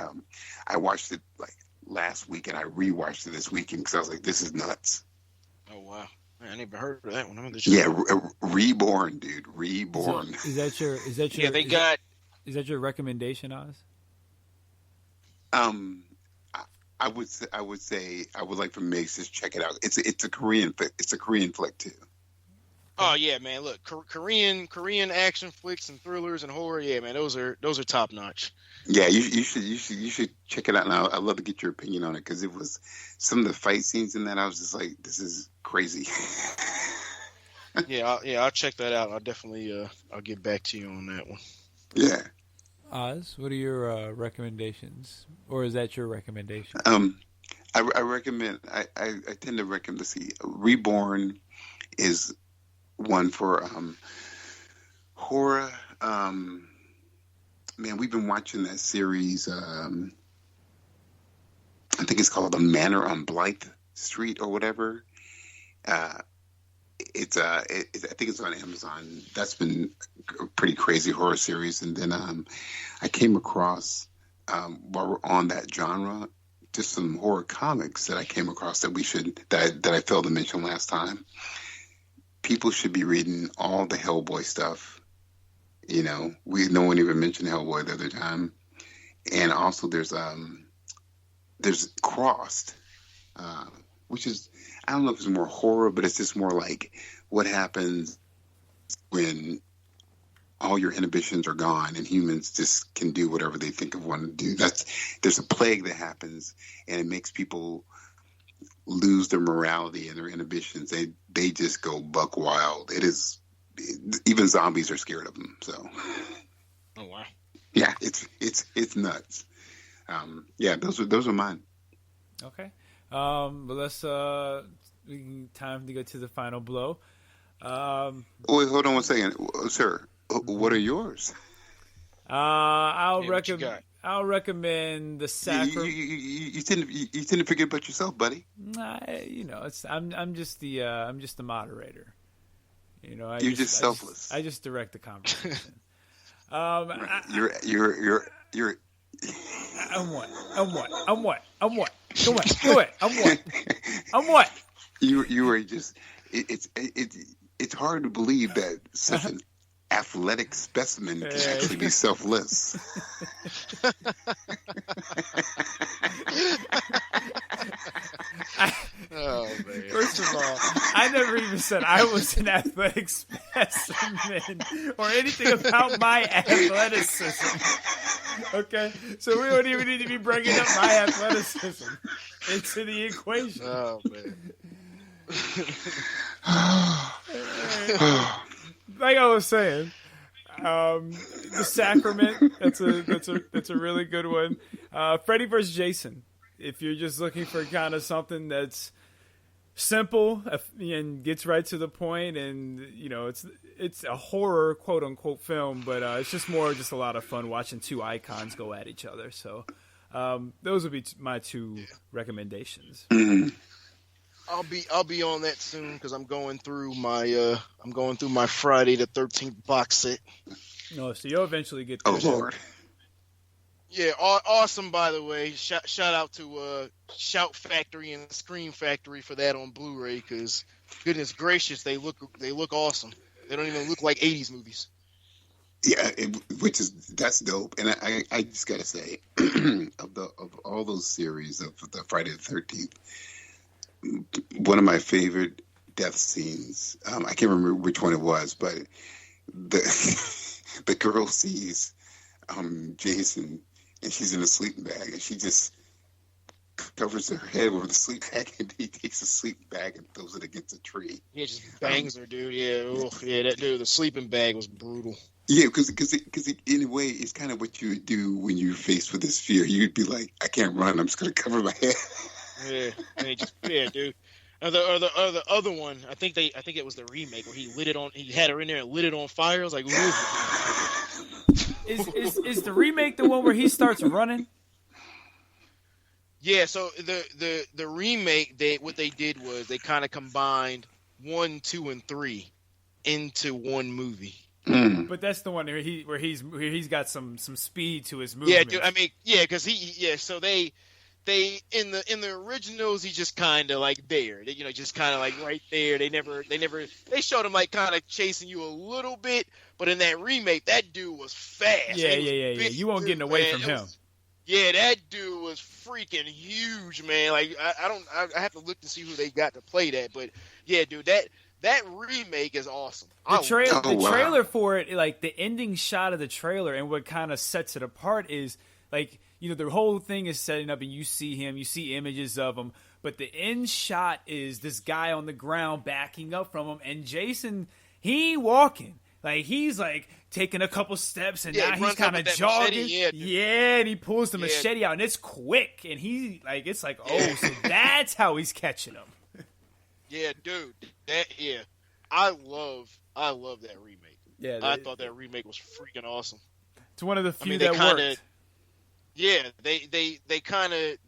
I watched it like last week and I rewatched it this weekend because I was like, this is nuts. Oh wow, man, I never heard of that one. Reborn, dude. Reborn. So, is that your is that your recommendation, Oz? I would say I would like for Migs to check it out. It's a Korean flick too. Oh yeah, man! Look, Korean action flicks and thrillers and horror. Yeah, man, those are top notch. Yeah, you should check it out. Now I'd love to get your opinion on it because it was some of the fight scenes in that. I was just like, this is crazy. I'll check that out. I'll definitely I'll get back to you on that one. Yeah. Oz, what are your recommendations, or is that your recommendation? I recommend. I tend to recommend. Let's see, Reborn is one for horror. Man, we've been watching that series. I think it's called The Manor on Blythe Street or whatever. I think it's on Amazon. That's been a pretty crazy horror series. And then I came across while we're on that genre just some horror comics that I came across that I failed to mention last time. People should be reading all the Hellboy stuff. No one even mentioned Hellboy the other time. And also there's Crossed, which is, I don't know if it's more horror, but it's just more like what happens when all your inhibitions are gone and humans just can do whatever they think of wanting to do. There's a plague that happens, and it makes people lose their morality and their inhibitions. They just go buck wild. Even zombies are scared of them. So, oh wow, yeah, it's nuts. Those are mine. Okay, but let's time to go to the final blow. Wait, hold on one second, sir. What are yours? I'll recommend the Sacrament. You tend to forget about yourself, buddy. I'm just the moderator. You're just selfless. I just direct the conversation. You're. I'm what? Go ahead. I'm what? You are just. It's hard to believe that such an athletic specimen can actually be selfless. Oh, man. First of all, I never even said I was an athletic specimen or anything about my athleticism. Okay? So we don't even need to be bringing up my athleticism into the equation. Oh, man. Like I was saying, the Sacrament. That's a really good one. Freddy vs. Jason. If you're just looking for kind of something that's simple and gets right to the point, and it's a horror quote unquote film, but it's just a lot of fun watching two icons go at each other. So those would be my two recommendations. Mm-hmm. I'll be on that soon because I'm going through my Friday the 13th box set. No, so you'll eventually get there. Oh Lord. Yeah, awesome. By the way, shout out to Shout Factory and Scream Factory for that on Blu-ray. Because goodness gracious, they look awesome. They don't even look like '80s movies. Yeah, that's dope. And I just gotta say, of all those series of the Friday the 13th, one of my favorite death scenes. I can't remember which one it was, but the girl sees Jason. And she's in a sleeping bag, and she just covers her head with a sleeping bag, and he takes a sleeping bag and throws it against a tree. Yeah, just bangs her, dude. Yeah, that dude. The sleeping bag was brutal. Yeah, because in a way, it's kind of what you would do when you're faced with this fear. You'd be like, I can't run. I'm just gonna cover my head. Yeah, dude. Or the other one, I think it was the remake where he had her in there and lit it on fire. I was like, Is the remake the one where he starts running? Yeah, so the remake, what they did was they kind of combined 1, 2, and 3 into one movie. But that's the one where he's got some speed to his movement. Yeah, dude, I mean, yeah, because so they in the originals he's just kind of like there, just kind of like right there. They showed him like kind of chasing you a little bit, but in that remake that dude was fast. Yeah. You won't get away from him. That dude was freaking huge, man. Like I have to look to see who they got to play that, but yeah, dude, that remake is awesome. The trailer for it, like the ending shot of the trailer, and what kind of sets it apart is like, the whole thing is setting up and you see him, you see images of him, but the end shot is this guy on the ground backing up from him, and Jason, he ain't walking. Like, he's like taking a couple steps, and now he's kind of jogging. And he pulls the machete out, and it's quick, and it's like, so that's how he's catching him. Yeah, dude. I love that remake. Yeah, I thought that remake was freaking awesome. It's one of the few that worked. Yeah, they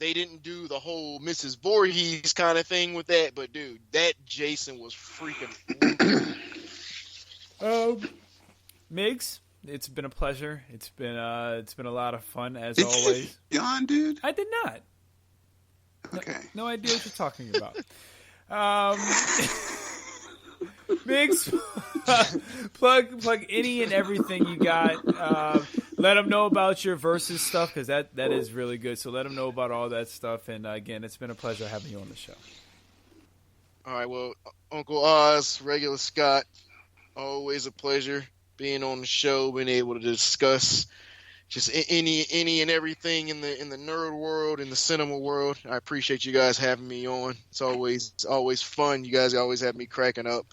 didn't do the whole Mrs. Voorhees kind of thing with that, but dude, that Jason was freaking Migs, it's been a pleasure. It's been a lot of fun as always. John, dude, I did not. Okay. No idea what you're talking about. Migs, plug any and everything you got. Let them know about your Versus stuff because that is really good. So let them know about all that stuff. And again, it's been a pleasure having you on the show. All right, well, Uncle Oz, Regular Scott, always a pleasure being on the show, being able to discuss just any and everything in the nerd world, in the cinema world. I appreciate you guys having me on. It's always fun. You guys always have me cracking up.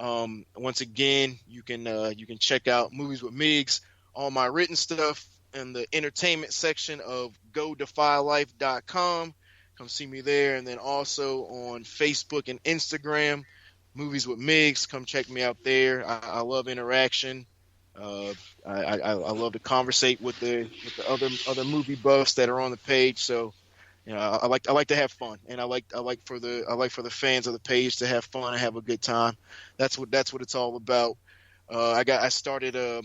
Once again, you can check out Movies with Migs, all my written stuff in the entertainment section of GoDefyLife.com. Come see me there, and then also on Facebook and Instagram, Movies with Migs. Come check me out there. I love interaction. I love to conversate with the other movie buffs that are on the page. So, you know, I like to have fun, and I like for the fans of the page to have fun and have a good time. That's what it's all about. I started a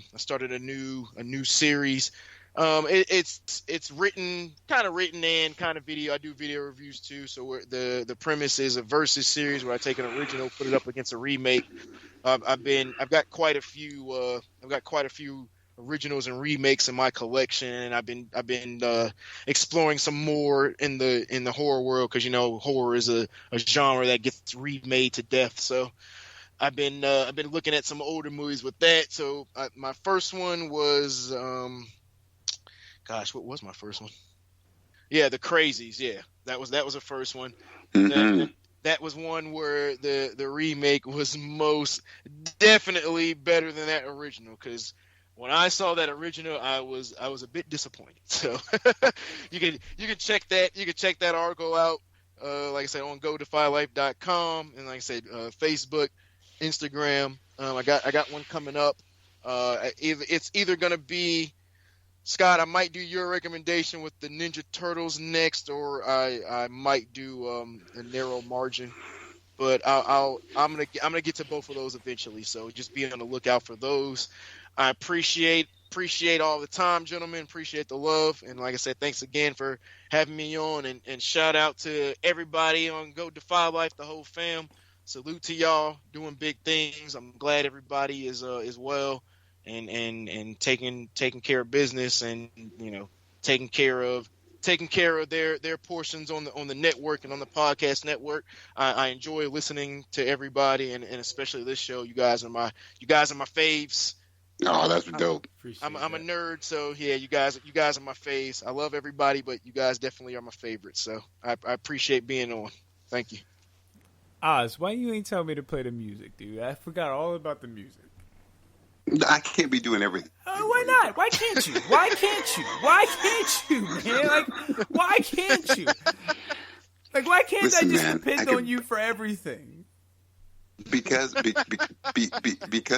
new series. It's written and kind of video. I do video reviews too. So the premise is a versus series where I take an original, put it up against a remake. I've got quite a few originals and remakes in my collection, and I've been exploring some more in the horror world, because you know horror is a genre that gets remade to death. So I've been looking at some older movies with that. So my first one was what was my first one? Yeah, The Crazies. Yeah, that was the first one. Mm-hmm. That was one where the remake was most definitely better than that original, because when I saw that original, I was a bit disappointed. So you can check that article out. Like I said, on GoDefyLife.com, and like I said, Facebook, Instagram. I got one coming up. It's either gonna be, Scott, I might do your recommendation with the Ninja Turtles next, or I might do a Narrow Margin. But I'm gonna get to both of those eventually. So just be on the lookout for those. I appreciate all the time, gentlemen. Appreciate the love, and like I said, thanks again for having me on. And shout out to everybody on Go Defy Life, the whole fam. Salute to y'all, doing big things. I'm glad everybody is well. And taking care of business, and you know, taking care of their portions on the network and on the podcast network. I enjoy listening to everybody, and especially this show. You guys are my faves. Oh, that's dope. I'm a nerd, so yeah, you guys are my faves. I love everybody, but you guys definitely are my favorites. So I appreciate being on. Thank you. Oz, why you ain't tell me to play the music, dude? I forgot all about the music. I can't be doing everything. Why not? Why can't you? Why can't you? Why can't you, man? Like, why can't you? Like, why can't I just depend on you for everything? Because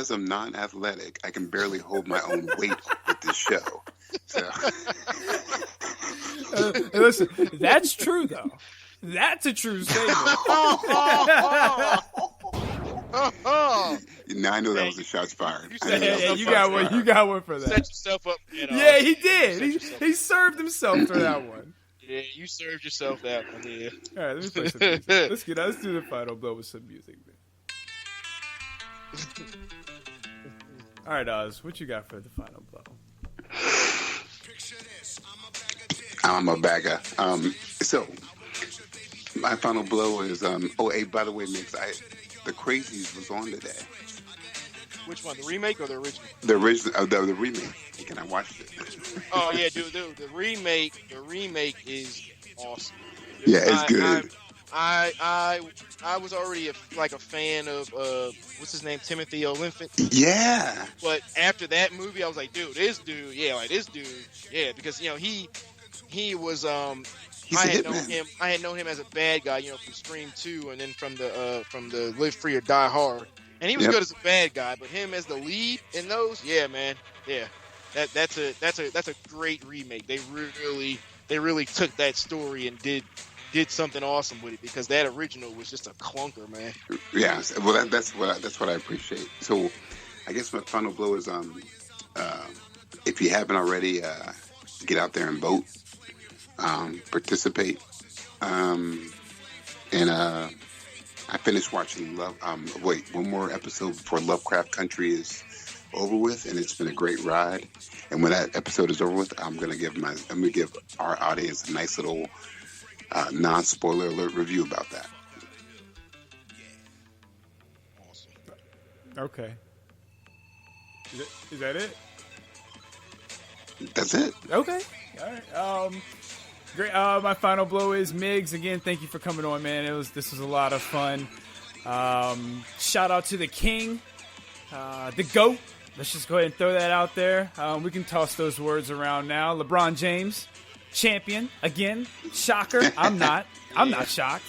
I'm non-athletic, I can barely hold my own weight with this show. So. Listen, that's true though. That's a true statement. Now I know that was a shots fired. You got one. You got one for that. Set yourself up. Yeah, he did. He served himself for that one. Yeah, you served yourself that one. Yeah. All right, let me play some music. Let's do the final blow with some music, man. All right, Oz, what you got for the final blow? I'm a bagger. So my final blow is hey, by the way, Mix, The Crazies was on today. Which one, the remake or the original? The original, the remake. And I watched it. Oh yeah, dude, the remake is awesome. Dude, yeah, it's good. I was already a fan of what's his name, Timothy Olyphant. Yeah. But after that movie, I was like, this dude, yeah, because you know he was I had known him as a bad guy, you know, from Scream 2, and then from the Live Free or Die Hard, and he was good as a bad guy. But him as the lead in those, yeah, man, yeah, that's a great remake. They really took that story and did something awesome with it, because that original was just a clunker, man. Yeah, well, that's what I appreciate. So, I guess my final blow is if you haven't already, get out there and vote, participate, And I finished watching one more episode before Lovecraft Country is over with, and it's been a great ride. And when that episode is over with, I'm gonna give our audience a nice little non-spoiler alert review about that. Okay. Is that it? That's it. Okay. All right. Great. My final blow is Migs. Again, thank you for coming on, man. This was a lot of fun. Shout out to the King, the GOAT. Let's just go ahead and throw that out there. We can toss those words around now. LeBron James, champion again. Shocker. I'm not shocked.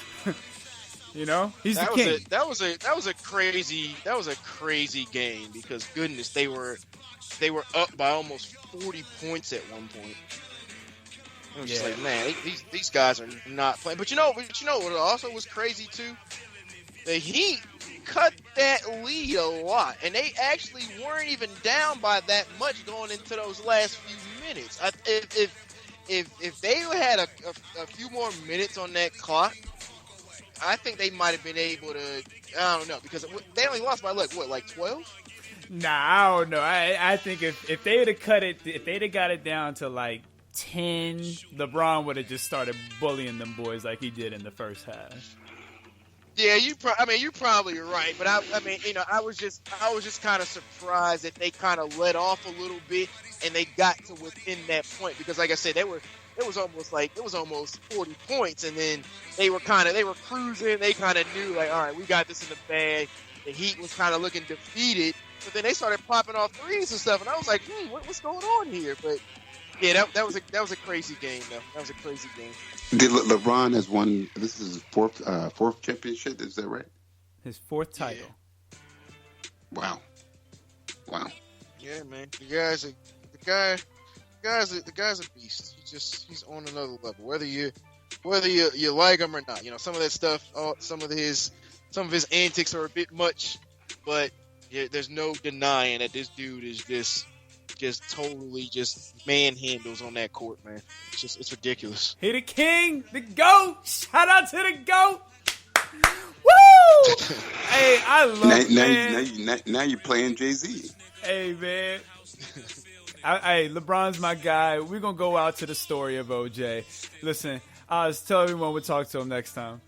You know, he's the king. That was a crazy game because goodness, they were up by almost 40 points at one point. It was just like, man, these guys are not playing. But you know what also was crazy too? The Heat cut that lead a lot, and they actually weren't even down by that much going into those last few minutes. If they had a few more minutes on that clock, I think they might have been able to. I don't know, because they only lost by like 12? Nah, I don't know. I think if they would have cut it, if they'd have got it down to like 10, LeBron would have just started bullying them boys like he did in the first half. Yeah, you're probably right, but I was just kind of surprised that they kind of let off a little bit and they got to within that point, because like I said, it was almost 40 points, and then they were cruising. They kind of knew, like, all right, we got this in the bag. The Heat was kind of looking defeated, but then they started popping off threes and stuff, and I was like, what's going on here? But yeah, that was a crazy game, though. That was a crazy game. LeBron has won. This is his fourth championship. Is that right? His fourth title. Yeah. Wow. Yeah, man. The guy's a beast. He's on another level. Whether you like him or not, you know, some of that stuff, some of his antics are a bit much, but yeah, there's no denying that this dude is just totally manhandles on that court, man. It's ridiculous. He the king, the GOAT. Shout out to the GOAT. Woo! Hey, I love now you're playing Jay-Z. Hey, man. Hey, LeBron's my guy. We're going to go out to the story of OJ. Listen, tell everyone we'll talk to him next time.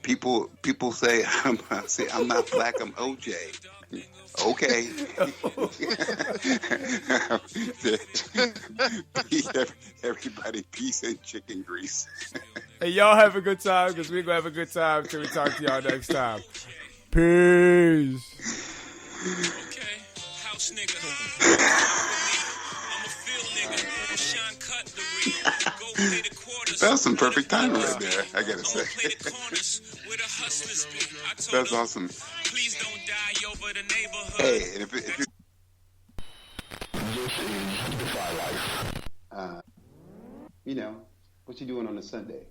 People say I'm not black, I'm OJ. Okay. Everybody peace and chicken grease. Hey, y'all have a good time, because we're going to have a good time till we talk to y'all next time. Peace. Okay, house nigga. I'm a field nigga. Sean Cutlery. Go play the quarters. That's some perfect time right there, I gotta say. That's awesome. Please don't die over the neighborhood. Hey, and if you this is Defy Life. You know, what you doing on a Sunday?